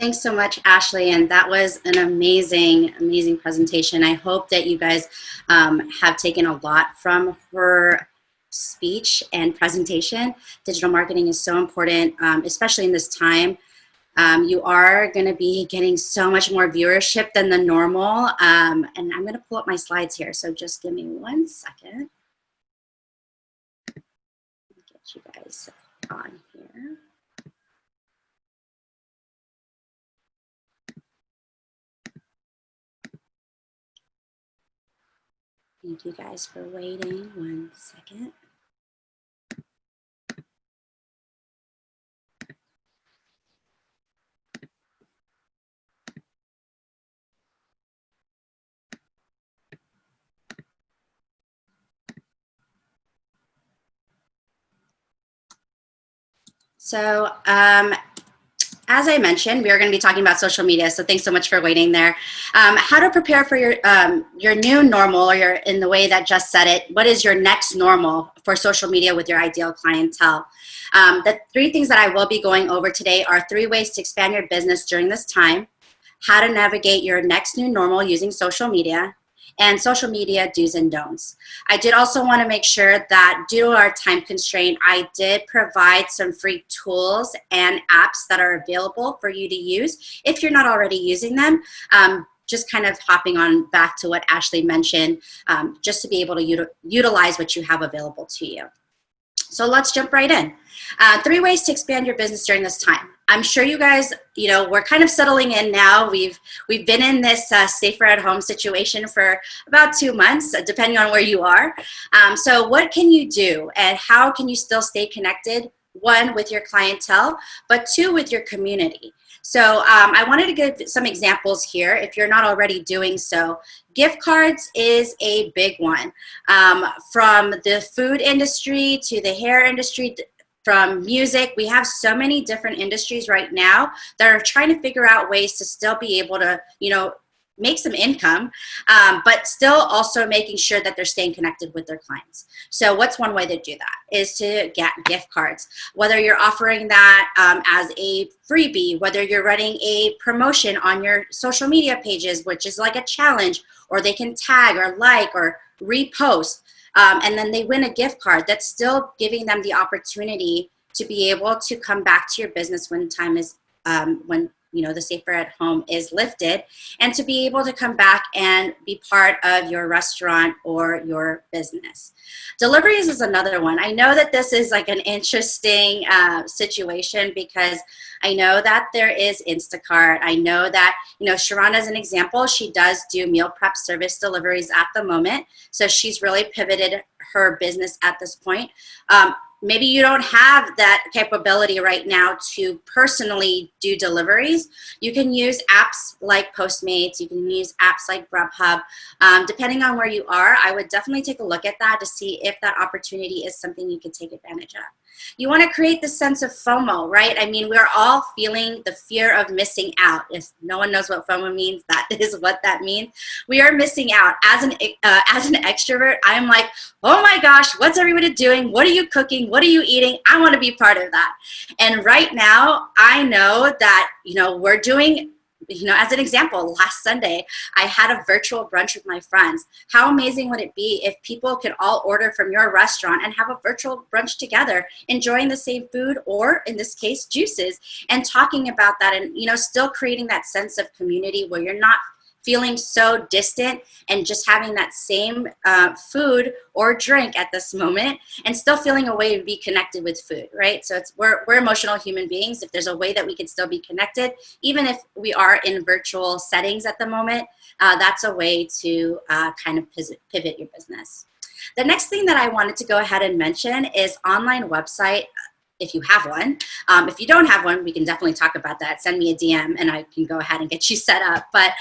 [SPEAKER 4] Thanks so much, Ashley. And that was an amazing, amazing presentation. I hope that you guys have taken a lot from her speech and presentation. Digital marketing is so important, especially in this time. You are going to be getting so much more viewership than the normal. And I'm going to pull up my slides here. So just give me 1 second. Get you guys on here. Thank you guys for waiting 1 second. So as I mentioned, we are going to be talking about social media. So thanks so much for waiting there. How to prepare for your new normal, or in the way that Just said it, what is your next normal for social media with your ideal clientele? The 3 things that I will be going over today are 3 ways to expand your business during this time, how to navigate your next new normal using social media, and social media do's and don'ts. I did also want to make sure that due to our time constraint, I did provide some free tools and apps that are available for you to use if you're not already using them. Just kind of hopping on back to what Ashley mentioned, just to be able to utilize what you have available to you. So let's jump right in. 3 ways to expand your business during this time. I'm sure you guys, we're kind of settling in now. We've been in this safer at home situation for about 2 months, depending on where you are. So what can you do, and how can you still stay connected? 1, with your clientele, but 2, with your community. So I wanted to give some examples here if you're not already doing so. Gift cards is a big one. From the food industry to the hair industry, from music, we have so many different industries right now that are trying to figure out ways to still be able to, make some income, but still also making sure that they're staying connected with their clients. So what's one way to do that is to get gift cards, whether you're offering that as a freebie, whether you're running a promotion on your social media pages, which is like a challenge, or they can tag or like or repost, and then they win a gift card. That's still giving them the opportunity to be able to come back to your business when time is, when the safer at home is lifted, and to be able to come back and be part of your restaurant or your business. Deliveries is another one. I know that this is like an interesting situation, because I know that there is Instacart. I know that, Sherronda, as an example, she does do meal prep service deliveries at the moment. So she's really pivoted her business at this point. maybe you don't have that capability right now to personally do deliveries. You can use apps like Postmates. You can use apps like Grubhub. Depending on where you are, I would definitely take a look at that to see if that opportunity is something you can take advantage of. You want to create the sense of FOMO, right? I mean, we're all feeling the fear of missing out. If no one knows what FOMO means, that is what that means. We are missing out. As an extrovert, I'm like, oh my gosh, what's everybody doing? What are you cooking? What are you eating? I want to be part of that. And right now, I know that, we're doing, as an example, last Sunday, I had a virtual brunch with my friends. How amazing would it be if people could all order from your restaurant and have a virtual brunch together, enjoying the same food, or in this case, juices, and talking about that, and, still creating that sense of community where you're not feeling so distant and just having that same food or drink at this moment, and still feeling a way to be connected with food, right? So we're emotional human beings. If there's a way that we can still be connected, even if we are in virtual settings at the moment, that's a way to kind of pivot your business. The next thing that I wanted to go ahead and mention is online website. If you have one. If you don't have one, we can definitely talk about that. Send me a DM and I can go ahead and get you set up. But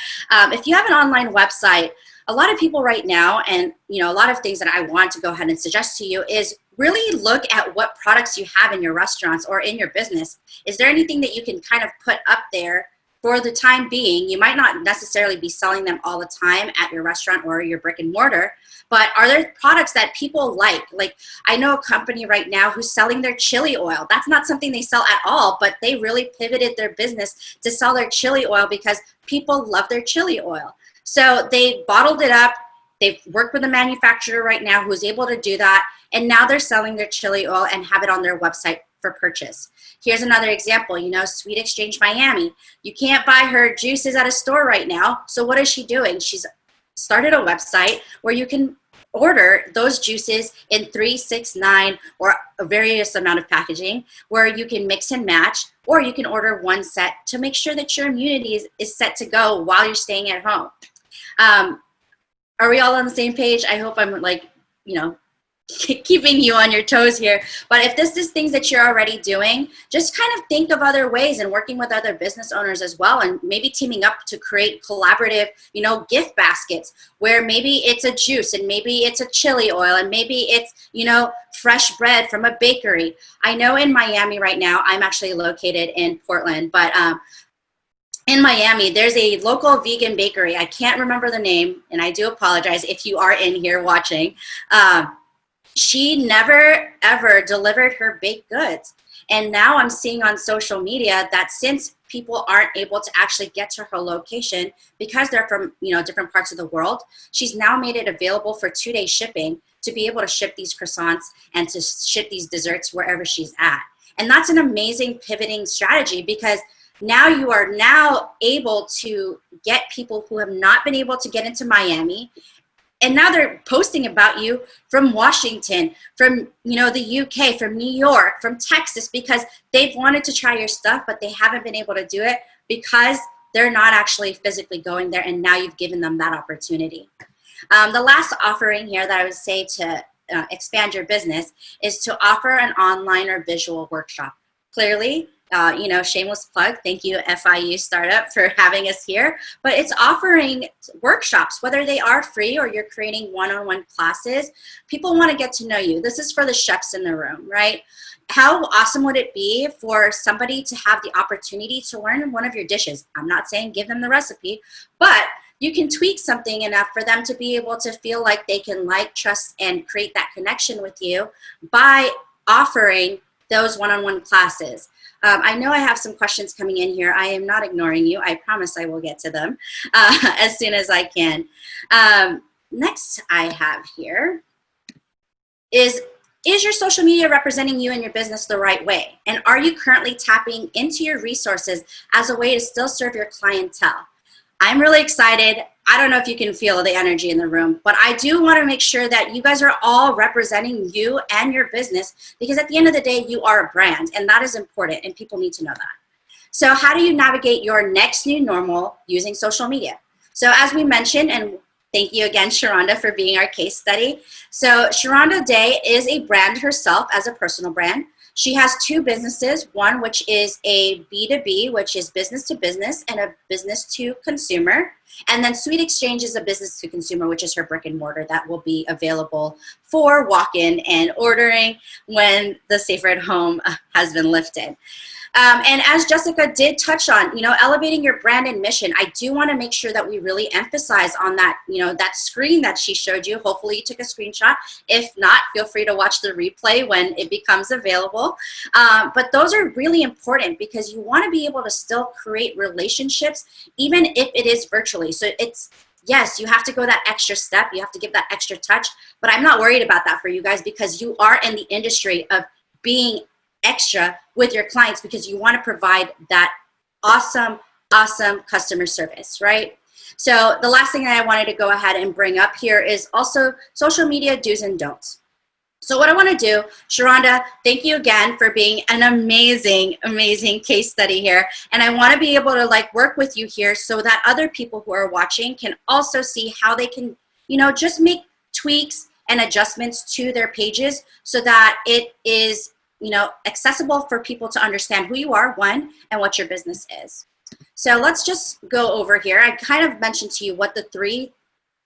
[SPEAKER 4] if you have an online website, a lot of people right now, and a lot of things that I want to go ahead and suggest to you is really look at what products you have in your restaurants or in your business. Is there anything that you can kind of put up there for the time being? You might not necessarily be selling them all the time at your restaurant or your brick and mortar, but are there products that people like? Like, I know a company right now who's selling their chili oil. That's not something they sell at all, but they really pivoted their business to sell their chili oil because people love their chili oil. So they bottled it up. They've worked with a manufacturer right now who's able to do that, and now they're selling their chili oil and have it on their website for purchase. Here's another example, Sweet Exchange Miami. You can't buy her juices at a store right now. So what is she doing? She's started a website where you can order those juices in 3, 6, 9, or a various amount of packaging, where you can mix and match, or you can order one set to make sure that your immunity is set to go while you're staying at home. Are we all on the same page? I hope I'm keeping you on your toes here. But if this is things that you're already doing, just kind of think of other ways and working with other business owners as well, and maybe teaming up to create collaborative, gift baskets where maybe it's a juice and maybe it's a chili oil and maybe it's, fresh bread from a bakery. I know in Miami right now, I'm actually located in Portland, but in Miami, there's a local vegan bakery. I can't remember the name, and I do apologize if you are in here watching. She never, ever delivered her baked goods. And now I'm seeing on social media that since people aren't able to actually get to her location because they're from, different parts of the world, she's now made it available for 2-day shipping to be able to ship these croissants and to ship these desserts wherever she's at. And that's an amazing pivoting strategy, because now you are now able to get people who have not been able to get into Miami. And now they're posting about you from Washington, from the UK, from New York, from Texas, because they've wanted to try your stuff, but they haven't been able to do it because they're not actually physically going there. And now you've given them that opportunity. The last offering here that I would say to expand your business is to offer an online or visual workshop. Clearly, shameless plug. Thank you, FIU Startup, for having us here. But it's offering workshops, whether they are free or you're creating one-on-one classes. People want to get to know you. This is for the chefs in the room, right? How awesome would it be for somebody to have the opportunity to learn one of your dishes? I'm not saying give them the recipe, but you can tweak something enough for them to be able to feel like they can trust, and create that connection with you by offering those one-on-one classes. I know I have some questions coming in here. I am not ignoring you. I promise I will get to them as soon as I can. Next I have here is your social media representing you and your business the right way? And are you currently tapping into your resources as a way to still serve your clientele? I'm really excited. I don't know if you can feel the energy in the room, but I do want to make sure that you guys are all representing you and your business, because at the end of the day, you are a brand, and that is important, and people need to know that. So how do you navigate your next new normal using social media? So as we mentioned, and Thank you again, Sherronda, for being our case study. So Sherronda Daye is a brand herself as a personal brand. She has two businesses, one which is a B2B, which is business to business, and a business to consumer. And then Sweet Exchange is a business to consumer, which is her brick and mortar that will be available for walk-in and ordering when the safer at home has been lifted. And as Jessica did touch on, elevating your brand and mission, I do want to make sure that we really emphasize on that, that screen that she showed you. Hopefully you took a screenshot. If not, feel free to watch the replay when it becomes available. But those are really important because you want to be able to still create relationships, even if it is virtually. So yes, you have to go that extra step. You have to give that extra touch. But I'm not worried about that for you guys because you are in the industry of being extra with your clients because you want to provide that awesome customer service, right? So the last thing that I wanted to go ahead and bring up here is also social media do's and don'ts. So what I want to do, Sherronda, thank you again for being an amazing case study here. And I want to be able to work with you here so that other people who are watching can also see how they can, just make tweaks and adjustments to their pages so that it is accessible for people to understand who you are, one, and what your business is. So let's just go over here. I kind of mentioned to you what the three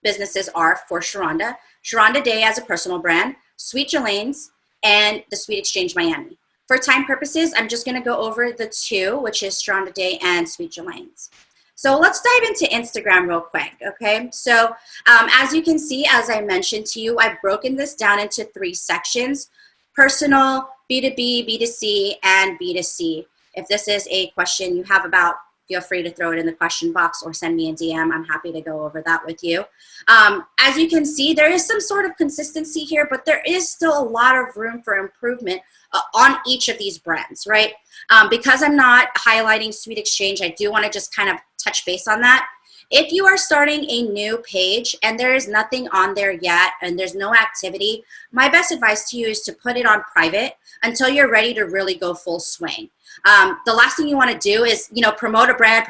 [SPEAKER 4] businesses are for Sherronda. Sherronda Daye as a personal brand, Sweet Jalane's, and the Sweet Exchange Miami. For time purposes, I'm just gonna go over the two, which is Sherronda Daye and Sweet Jalane's. So let's dive into Instagram real quick, okay? So as you can see, as I mentioned to you, I've broken this down into three sections: personal, B2B, B2C, and B2C. If this is a question you have about, feel free to throw it in the question box or send me a DM. I'm happy to go over that with you. As you can see, there is some sort of consistency here, but there is still a lot of room for improvement on each of these brands, right? Because I'm not highlighting Sweet Exchange, I do want to just kind of touch base on that. If you are starting a new page and there is nothing on there yet and there's no activity, my best advice to you is to put it on private until you're ready to really go full swing. The last thing you want to do is, promote a brand,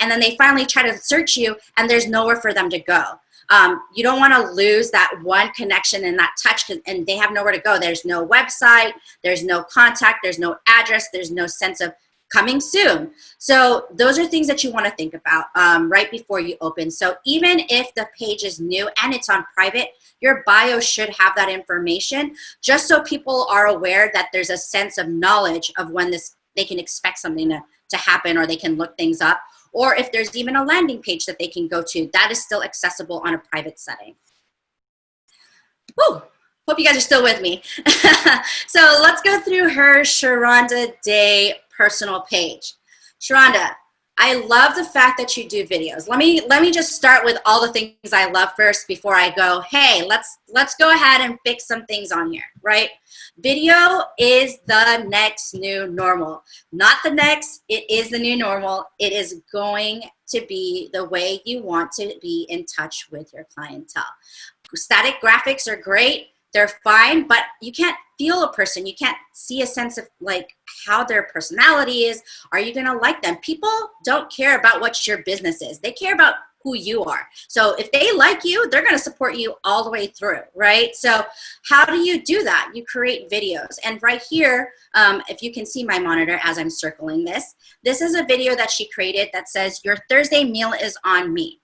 [SPEAKER 4] and then they finally try to search you and there's nowhere for them to go. You don't want to lose that one connection and that touch, and they have nowhere to go. There's no website, there's no contact, there's no address, there's no sense of coming soon. So those are things that you want to think about right before you open. So even if the page is new and it's on private, your bio should have that information just so people are aware that there's a sense of knowledge of when they can expect something to happen, or they can look things up. Or if there's even a landing page that they can go to, that is still accessible on a private setting. Woo! Hope you guys are still with me. So let's go through her Sherronda Daye personal page. Sherronda, I love the fact that you do videos. Let me just start with all the things I love first before I go, hey, let's go ahead and fix some things on here, right? Video is the next new normal. Not the next, it is the new normal. It is going to be the way you want to be in touch with your clientele. Static graphics are great. They're fine, but you can't feel a person. You can't see a sense of how their personality is. Are you gonna like them? People don't care about what your business is. They care about who you are. So if they like you, they're gonna support you all the way through, right? So how do you do that? You create videos. And right here, if you can see my monitor as I'm circling this is a video that she created that says, "Your Thursday meal is on me."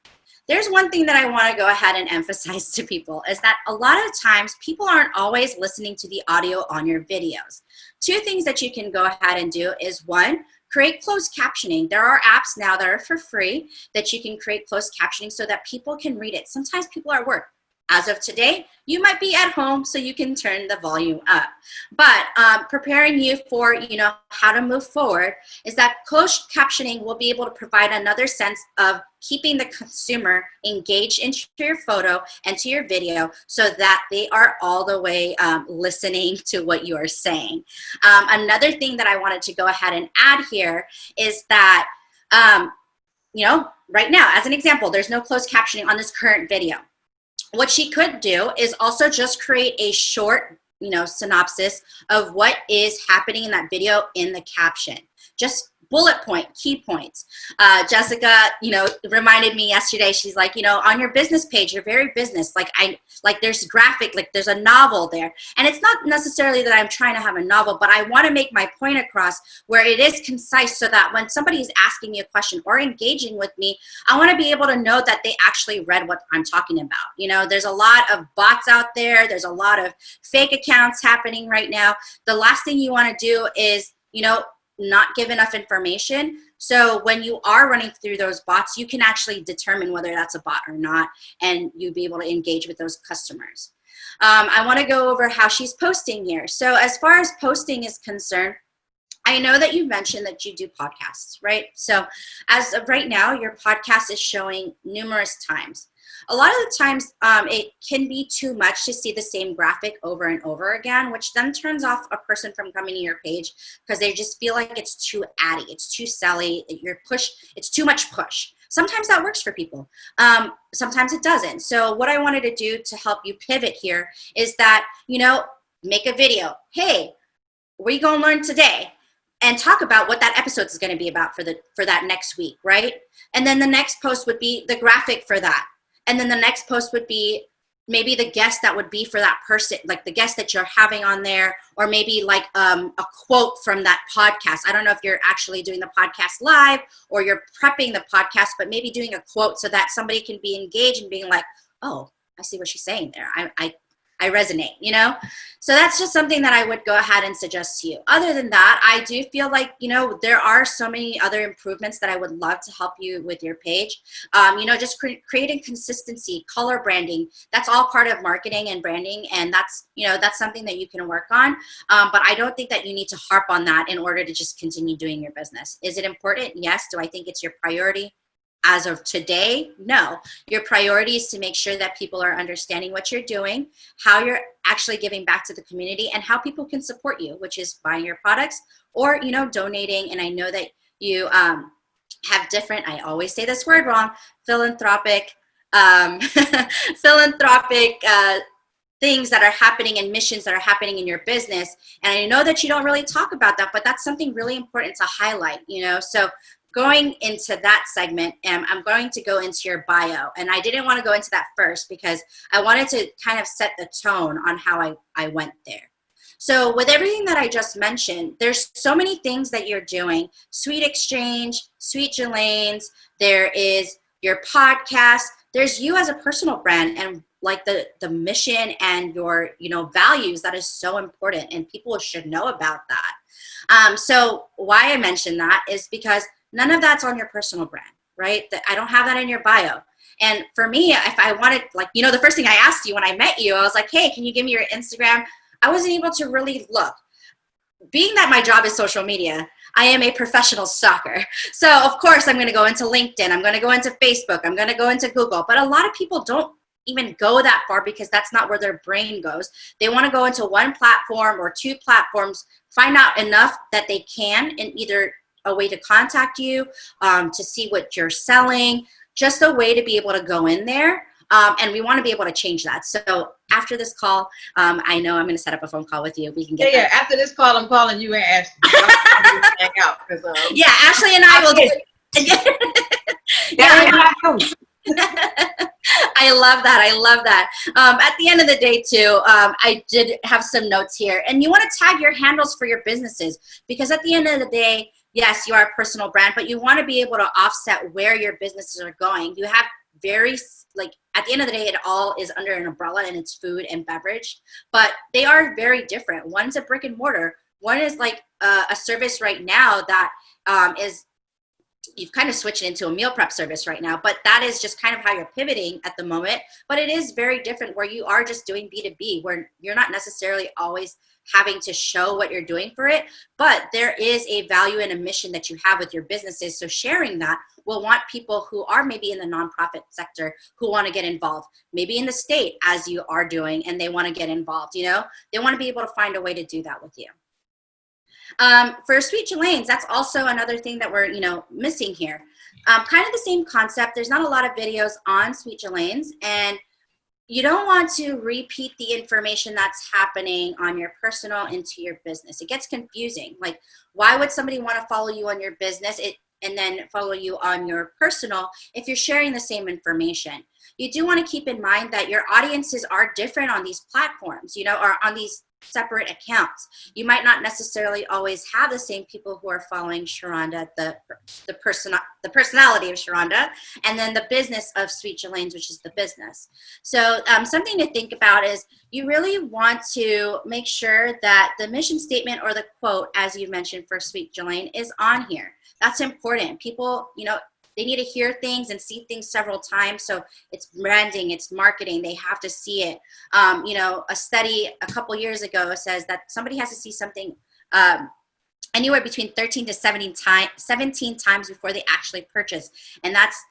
[SPEAKER 4] There's one thing that I want to go ahead and emphasize to people is that a lot of times people aren't always listening to the audio on your videos. Two things that you can go ahead and do is, one, create closed captioning. There are apps now that are for free that you can create closed captioning so that people can read it. Sometimes people are at work. As of today, you might be at home, so you can turn the volume up. But preparing you for, how to move forward is that closed captioning will be able to provide another sense of keeping the consumer engaged into your photo and to your video so that they are all the way listening to what you are saying. Another thing that I wanted to go ahead and add here is that, right now, as an example, there's no closed captioning on this current video. What she could do is also just create a short, synopsis of what is happening in that video in the caption. Just bullet point, key points. Jessica, reminded me yesterday, she's like, on your business page, you're very business. Like there's graphic, like there's a novel there. And it's not necessarily that I'm trying to have a novel, but I want to make my point across where it is concise so that when somebody is asking me a question or engaging with me, I want to be able to know that they actually read what I'm talking about. There's a lot of bots out there. There's a lot of fake accounts happening right now. The last thing you want to do is, not give enough information. So when you are running through those bots, you can actually determine whether that's a bot or not, and you'll be able to engage with those customers. I want to go over how she's posting here. So as far as posting is concerned, I know that you mentioned that you do podcasts, right? So as of right now, your podcast is showing numerous times. A lot of the times it can be too much to see the same graphic over and over again, which then turns off a person from coming to your page because they just feel like it's too addy, it's too selly, it's too much push. Sometimes that works for people. Sometimes it doesn't. So what I wanted to do to help you pivot here is that, make a video. Hey, what are you going to learn today? And talk about what that episode is going to be about for that next week, right? And then the next post would be the graphic for that. And then the next post would be maybe the guest that would be for that person, like the guest that you're having on there, or maybe like a quote from that podcast. I don't know if you're actually doing the podcast live or you're prepping the podcast, but maybe doing a quote so that somebody can be engaged and being like, oh, I see what she's saying there. I resonate, So that's just something that I would go ahead and suggest to you. Other than that, I do feel like, there are so many other improvements that I would love to help you with your page. Just creating consistency, color branding, that's all part of marketing and branding. And that's something that you can work on. But I don't think that you need to harp on that in order to just continue doing your business. Is it important? Yes. Do I think it's your priority? As of today, no. Your priority is to make sure that people are understanding what you're doing, how you're actually giving back to the community, and how people can support you, which is buying your products or, donating. And I know that you have different, I always say this word wrong, philanthropic things that are happening and missions that are happening in your business. And I know that you don't really talk about that, but that's something really important to highlight, So going into that segment, I'm going to go into your bio. And I didn't want to go into that first because I wanted to kind of set the tone on how I went there. So with everything that I just mentioned, there's so many things that you're doing. Sweet Exchange, Sweet Jalane's, there is your podcast, there's you as a personal brand and like the mission and your, values that is so important and people should know about that. So why I mentioned that is because none of that's on your personal brand, right? I don't have that in your bio. And for me, if I wanted, the first thing I asked you when I met you, I was like, hey, can you give me your Instagram? I wasn't able to really look. Being that my job is social media, I am a professional stalker. So of course I'm going to go into LinkedIn. I'm going to go into Facebook. I'm going to go into Google. But a lot of people don't even go that far because that's not where their brain goes. They want to go into one platform or two platforms, find out enough that they can in either a way to contact you, to see what you're selling, just a way to be able to go in there. And we want to be able to change that. So after this call, I know I'm going to set up a phone call with you. We can get
[SPEAKER 1] that. After this call, I'm calling you and asking you to hang out.
[SPEAKER 4] Yeah, Ashley and I will do it. I love that. At the end of the day too, I did have some notes here, and you want to tag your handles for your businesses because at the end of the day, yes, you are a personal brand, but you want to be able to offset where your businesses are going. You have at the end of the day, it all is under an umbrella and it's food and beverage, but they are very different. One's a brick and mortar. One is like a service right now that is, you've kind of switched into a meal prep service right now, but that is just kind of how you're pivoting at the moment. But it is very different where you are just doing B2B, where you're not necessarily always having to show what you're doing for it, but there is a value and a mission that you have with your businesses. So sharing that will want people who are maybe in the nonprofit sector who want to get involved, maybe in the state as you are doing, and they want to get involved, they want to be able to find a way to do that with you. For Sweet Jalane's, that's also another thing that we're, missing here. Kind of the same concept. There's not a lot of videos on Sweet Jalane's, and you don't want to repeat the information that's happening on your personal into your business. It gets confusing. Like, why would somebody want to follow you on your business and then follow you on your personal if you're sharing the same information? You do want to keep in mind that your audiences are different on these platforms, or on these separate accounts. You might not necessarily always have the same people who are following Sherronda, the personality of Sherronda, and then the business of Sweet Jalane's, which is the business. So something to think about is you really want to make sure that the mission statement or the quote, as you mentioned for Sweet Jalane, is on here. That's important. People, they need to hear things and see things several times. So it's branding, it's marketing. They have to see it. A study a couple years ago says that somebody has to see something anywhere between 13 to 17 times before they actually purchase. And that's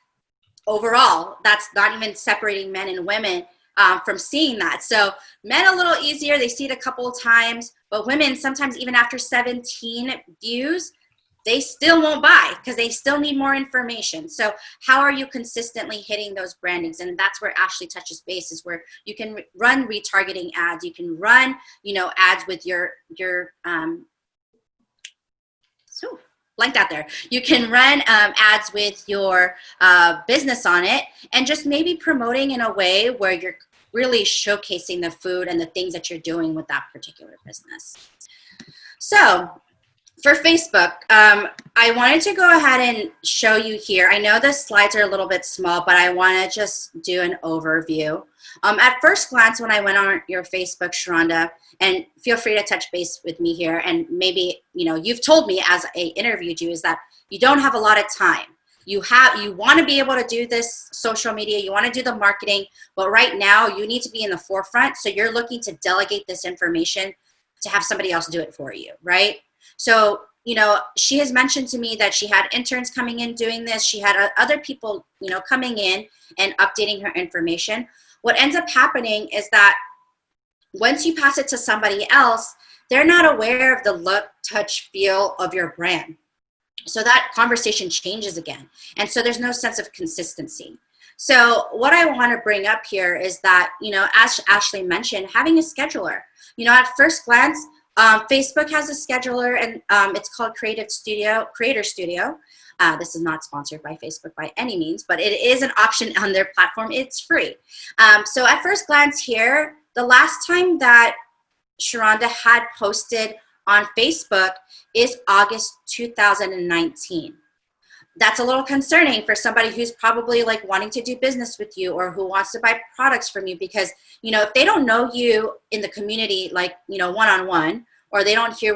[SPEAKER 4] overall, that's not even separating men and women from seeing that. So men a little easier, they see it a couple of times, but women sometimes even after 17 views, they still won't buy because they still need more information. So how are you consistently hitting those brandings? And that's where Ashley touches base, is where you can run retargeting ads. You can run, ads with your blanked out there. You can run ads with your business on it, and just maybe promoting in a way where you're really showcasing the food and the things that you're doing with that particular business. So for Facebook, I wanted to go ahead and show you here. I know the slides are a little bit small, but I want to just do an overview. At first glance, when I went on your Facebook, Sherronda, and feel free to touch base with me here, and maybe, you've told me as I interviewed you, is that you don't have a lot of time. You want to be able to do this social media, you want to do the marketing, but right now you need to be in the forefront. So you're looking to delegate this information to have somebody else do it for you, right? So, she has mentioned to me that she had interns coming in doing this. She had other people, coming in and updating her information. What ends up happening is that once you pass it to somebody else, they're not aware of the look, touch, feel of your brand. So that conversation changes again. And so there's no sense of consistency. So what I want to bring up here is that, as Ashley mentioned, having a scheduler. At first glance, Facebook has a scheduler, and it's called Creator Studio. This is not sponsored by Facebook by any means, but it is an option on their platform. It's free. So at first glance here, the last time that Sherronda had posted on Facebook is August 2019. That's a little concerning for somebody who's probably like wanting to do business with you or who wants to buy products from you, because, if they don't know you in the community, like, one-on-one, or they don't hear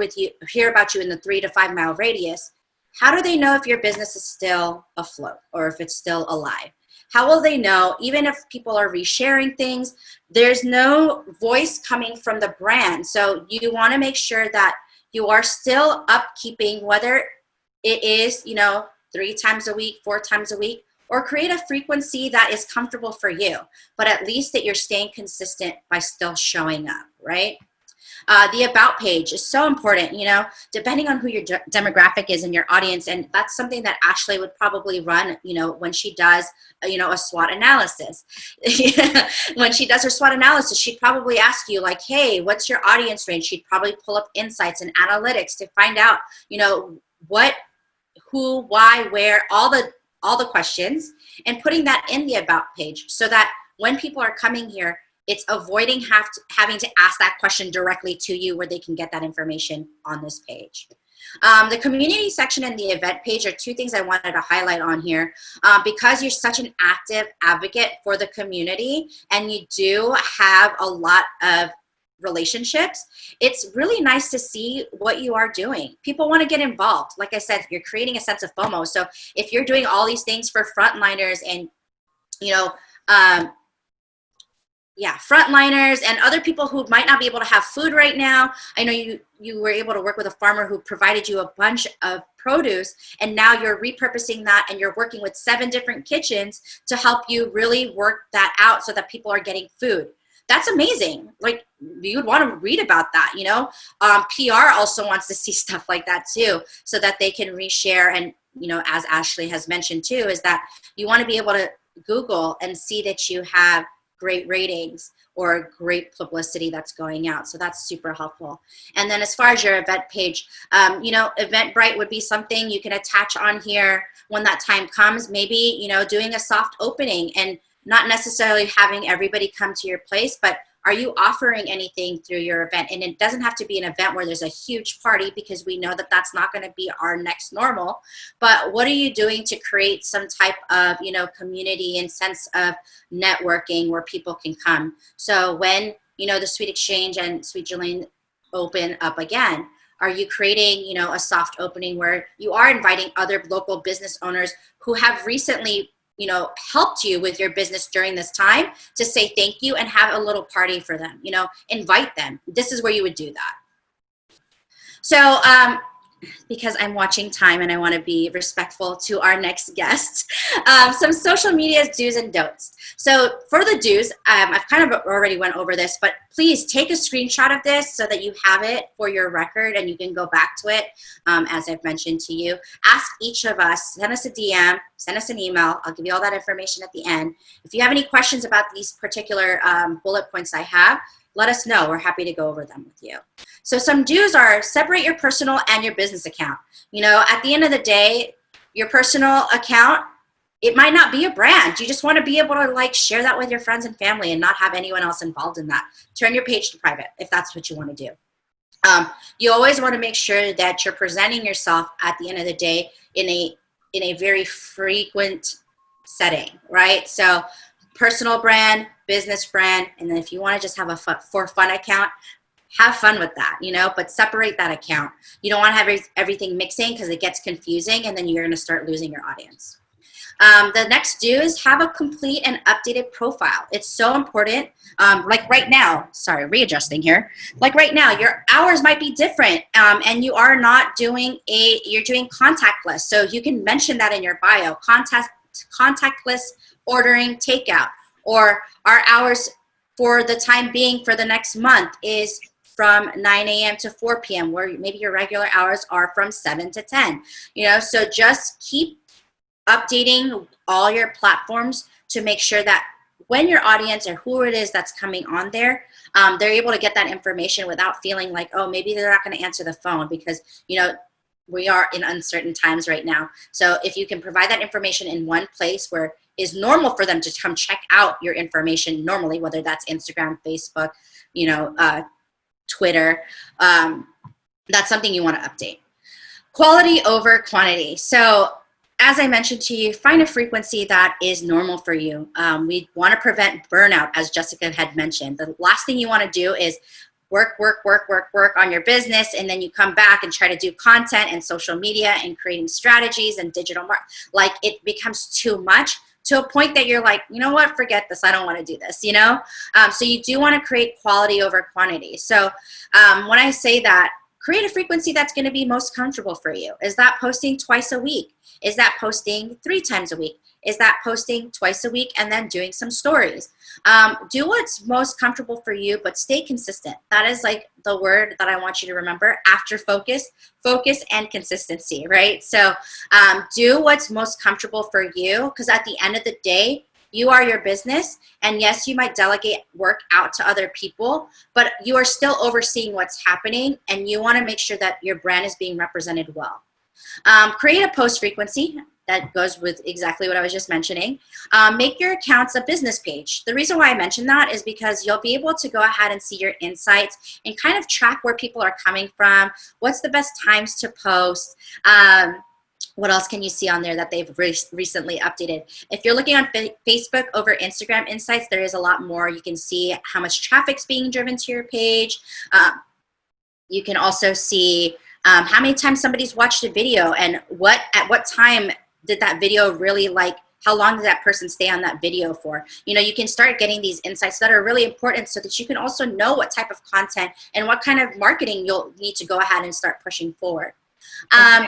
[SPEAKER 4] about you in the 3 to 5 mile radius, how do they know if your business is still afloat or if it's still alive? How will they know, even if people are resharing things, there's no voice coming from the brand. So you want to make sure that you are still upkeeping, whether it is, 3 times a week, 4 times a week, or create a frequency that is comfortable for you, but at least that you're staying consistent by still showing up, right? The about page is so important, depending on who your demographic is in your audience. And that's something that Ashley would probably run, when she does, a SWOT analysis. When she does her SWOT analysis, she'd probably ask you like, hey, what's your audience range? She'd probably pull up insights and analytics to find out, what, who, why, where, all the questions, and putting that in the about page so that when people are coming here, it's avoiding having to ask that question directly to you, where they can get that information on this page. The community section and the event page are 2 things I wanted to highlight on here. Because you're such an active advocate for the community and you do have a lot of relationships, it's really nice to see what you are doing. People want to get involved. Like I said, you're creating a sense of FOMO. So if you're doing all these things for frontliners and, frontliners and other people who might not be able to have food right now. I know you were able to work with a farmer who provided you a bunch of produce, and now you're repurposing that and you're working with 7 different kitchens to help you really work that out so that people are getting food. That's amazing. Like, you would want to read about that, PR also wants to see stuff like that too, so that they can reshare. And, as Ashley has mentioned too, is that you want to be able to Google and see that you have great ratings or great publicity that's going out. So that's super helpful. And then as far as your event page, you know, Eventbrite would be something you can attach on here when that time comes. Maybe, you know, doing a soft opening and not necessarily having everybody come to your place, but are you offering anything through your event? And it doesn't have to be an event where there's a huge party, because we know that that's not going to be our next normal. But what are you doing to create some type of, you know, community and sense of networking where people can come? So when, you know, the Sweet Exchange and Sweet Jalane open up again, are you creating, you know, a soft opening where you are inviting other local business owners who have recently, you know, helped you with your business during this time, to say thank you and have a little party for them, you know, invite them. This is where you would do that. So, because I'm watching time and I want to be respectful to our next guest, some social media do's and don'ts. So for the do's, I've kind of already went over this, but please take a screenshot of this so that you have it for your record and you can go back to it, as I've mentioned to you. Ask each of us, send us a DM, send us an email. I'll give you all that information at the end. If you have any questions about these particular bullet points I have, let us know. We're happy to go over them with you. So some do's are: separate your personal and your business account. You know, at the end of the day, your personal account, it might not be a brand. You just want to be able to like share that with your friends and family and not have anyone else involved in that. Turn your page to private if that's what you want to do. You always want to make sure that you're presenting yourself at the end of the day in a very frequent setting, right? So personal brand, business brand, and then if you want to just have a for fun account, have fun with that, you know, but separate that account. You don't want to have everything mixing, because it gets confusing and then you're going to start losing your audience. The next do is have a complete and updated profile. It's so important. Like right now, sorry, readjusting here. Like right now, your hours might be different, and you are not doing you're doing contactless. So you can mention that in your bio, contactless ordering takeout, or our hours for the time being for the next month is from 9 a.m. to 4 p.m., where maybe your regular hours are from 7 to 10. You know, so just keep updating all your platforms to make sure that when your audience or who it is that's coming on there, they're able to get that information without feeling like, oh, maybe they're not going to answer the phone, because, you know, we are in uncertain times right now. So if you can provide that information in one place where is normal for them to come check out your information normally, whether that's Instagram, Facebook, you know, Twitter, that's something you want to update. Quality over quantity. So as I mentioned to you, find a frequency that is normal for you. We want to prevent burnout, as Jessica had mentioned. The last thing you want to do is work on your business, and then you come back and try to do content and social media and creating strategies and digital marketing. Like, it becomes too much, to a point that you're like, you know what, forget this, I don't want to do this, you know? So you do want to create quality over quantity. So when I say that, create a frequency that's going to be most comfortable for you. Is that posting twice a week? Is that posting 3 times a week? Is that posting twice a week and then doing some stories? Do what's most comfortable for you, but stay consistent. That is like the word that I want you to remember after focus and consistency, right? So do what's most comfortable for you, because at the end of the day, you are your business, and yes, you might delegate work out to other people, but you are still overseeing what's happening, and you want to make sure that your brand is being represented well. Create a post frequency. That goes with exactly what I was just mentioning. Make your accounts a business page. The reason why I mentioned that is because you'll be able to go ahead and see your insights and kind of track where people are coming from, what's the best times to post. What else can you see on there that they've recently updated? If you're looking on Facebook over Instagram Insights, there is a lot more. You can see how much traffic's being driven to your page. You can also see how many times somebody's watched a video, and at what time did that video really, like, how long did that person stay on that video for? You know, you can start getting these insights that are really important, so that you can also know what type of content and what kind of marketing you'll need to go ahead and start pushing forward.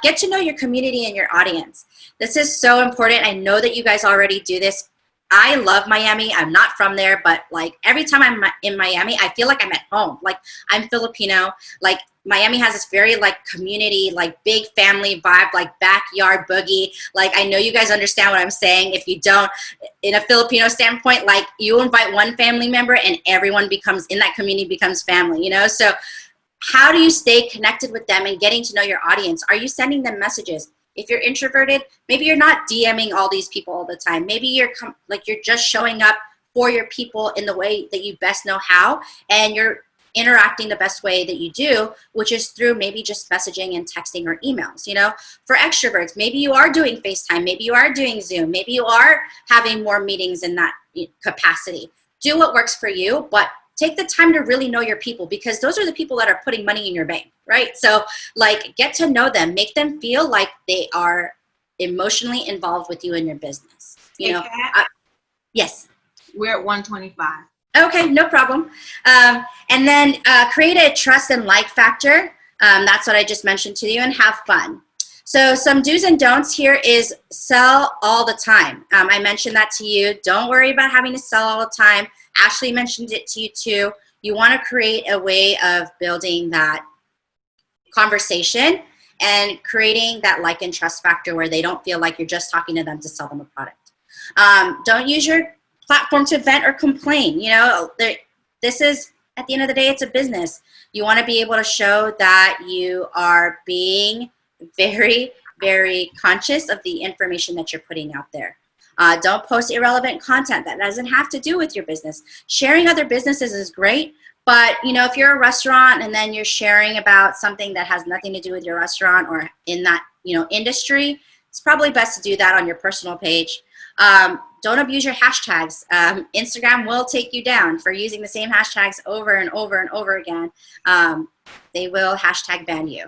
[SPEAKER 4] Get to know your community and your audience. This is so important. I know that you guys already do this I love Miami. I'm not from there, but like every time I'm in Miami, I feel like I'm at home. Like I'm Filipino. Like Miami has this very like community, like big family vibe, like backyard boogie. Like I know you guys understand what I'm saying. If you don't, in a Filipino standpoint, like you invite one family member and everyone becomes in that community becomes family, you know? So how do you stay connected with them and getting to know your audience? Are you sending them messages? If you're introverted, maybe you're not DMing all these people all the time. Maybe you're just showing up for your people in the way that you best know how, and you're interacting the best way that you do, which is through maybe just messaging and texting or emails. You know, for extroverts, maybe you are doing FaceTime, maybe you are doing Zoom, maybe you are having more meetings in that capacity. Do what works for you, but take the time to really know your people, because those are the people that are putting money in your bank, right? So like get to know them, make them feel like they are emotionally involved with you in your business. You know, yes.
[SPEAKER 1] We're at 125.
[SPEAKER 4] Okay, no problem. And then create a trust and like factor. That's what I just mentioned to you, and have fun. So some do's and don'ts here is sell all the time. I mentioned that to you. Don't worry about having to sell all the time. Ashley mentioned it to you too. You want to create a way of building that conversation and creating that like and trust factor where they don't feel like you're just talking to them to sell them a product. Don't use your platform to vent or complain. You know, this is, at the end of the day, it's a business. You want to be able to show that you are being very, very conscious of the information that you're putting out there. Don't post irrelevant content that doesn't have to do with your business. Sharing other businesses is great, but you know, if you're a restaurant and then you're sharing about something that has nothing to do with your restaurant or in that, you know, industry, it's probably best to do that on your personal page. Don't abuse your hashtags. Instagram will take you down for using the same hashtags over and over and over again. They will hashtag ban you.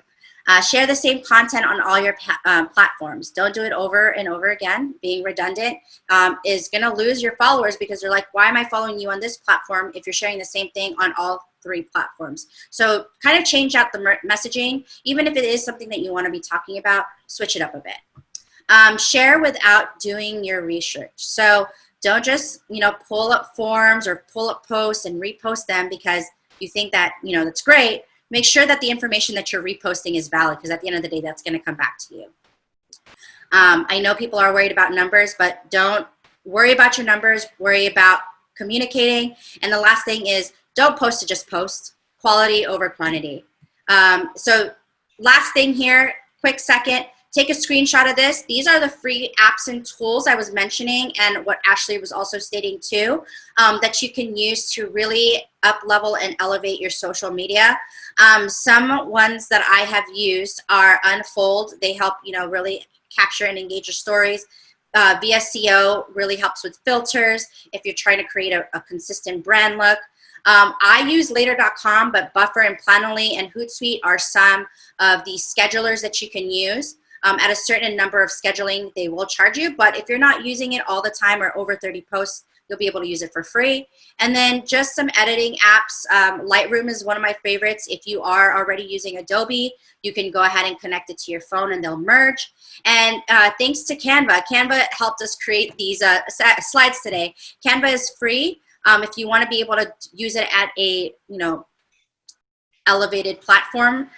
[SPEAKER 4] Share the same content on all your platforms. Don't do it over and over again. Being redundant is going to lose your followers, because they're like, why am I following you on this platform if you're sharing the same thing on all 3 platforms? So kind of change out the messaging. Even if it is something that you want to be talking about, switch it up a bit. Share without doing your research. So don't just, you know, pull up forms or pull up posts and repost them because you think that, you know, that's great. Make sure that the information that you're reposting is valid, because at the end of the day, that's going to come back to you. I know people are worried about numbers, but don't worry about your numbers. Worry about communicating. And the last thing is, don't post to just post. Quality over quantity. So last thing here, quick second. Take a screenshot of this. These are the free apps and tools I was mentioning, and what Ashley was also stating too, that you can use to really up-level and elevate your social media. Some ones that I have used are Unfold. They help, you know, really capture and engage your stories. VSCO really helps with filters if you're trying to create a consistent brand look. I use later.com, but Buffer and Planoly and Hootsuite are some of the schedulers that you can use. At a certain number of scheduling, they will charge you, but if you're not using it all the time or over 30 posts, you'll be able to use it for free. And then just some editing apps. Lightroom is one of my favorites. If you are already using Adobe, you can go ahead and connect it to your phone and they'll merge. And thanks to Canva. Canva helped us create these slides today. Canva is free. If you want to be able to use it at a, you know, elevated platform,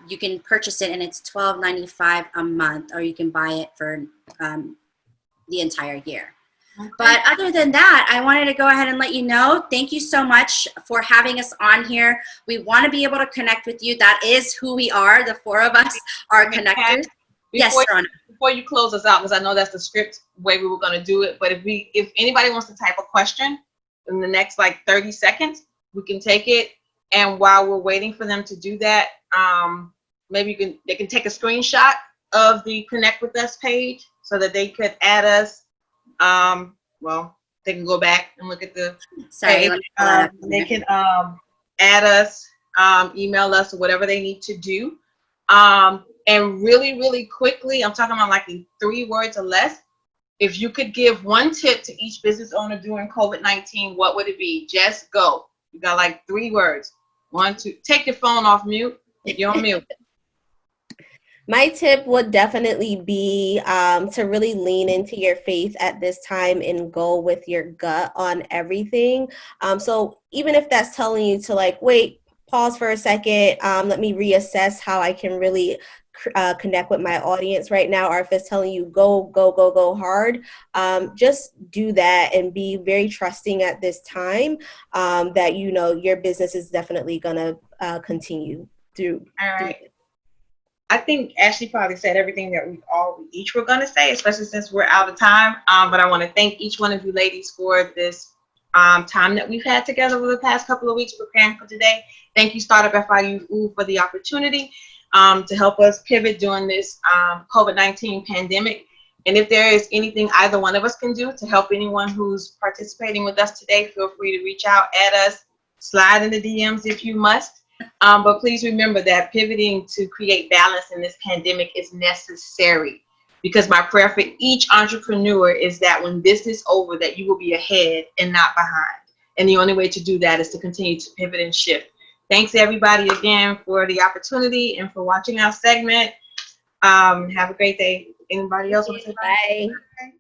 [SPEAKER 4] you can purchase it, and it's $12.95 a month, or you can buy it for the entire year. Okay. But other than that, I wanted to go ahead and let you know, thank you so much for having us on here. We want to be able to connect with you. That is who we are. The 4 of us are connectors. Yes, Sherronda.
[SPEAKER 1] Before you close us out, because I know that's the script way we were going to do it, but if anybody wants to type a question in the next like 30 seconds, we can take it. And while we're waiting for them to do that, maybe they can take a screenshot of the Connect With Us page so that they could add us. Well, they can go back and look at the page. They can add us, email us, or whatever they need to do. And really, really quickly, I'm talking about like in 3 words or less. If you could give one tip to each business owner during COVID-19, what would it be? Just go. You got like 3 words. 1, 2, take your phone off mute. You're on mute.
[SPEAKER 2] My tip would definitely be to really lean into your faith at this time and go with your gut on everything. So even if that's telling you to like, wait, pause for a second, let me reassess how I can really connect with my audience right now, or if it's telling you go hard, just do that and be very trusting at this time that you know your business is definitely gonna continue through.
[SPEAKER 1] All right. I think Ashley probably said everything that we each were going to say, especially since we're out of time. But I want to thank each one of you ladies for this time that we've had together over the past couple of weeks preparing for today. Thank you, StartUP FIU Food, for the opportunity to help us pivot during this COVID-19 pandemic. And if there is anything either one of us can do to help anyone who's participating with us today, feel free to reach out, add us, slide in the DMs if you must. But please remember that pivoting to create balance in this pandemic is necessary, because my prayer for each entrepreneur is that when this is over, that you will be ahead and not behind. And the only way to do that is to continue to pivot and shift. Thanks everybody again for the opportunity and for watching our segment. Have a great day. Anybody else want to say bye?
[SPEAKER 2] Bye.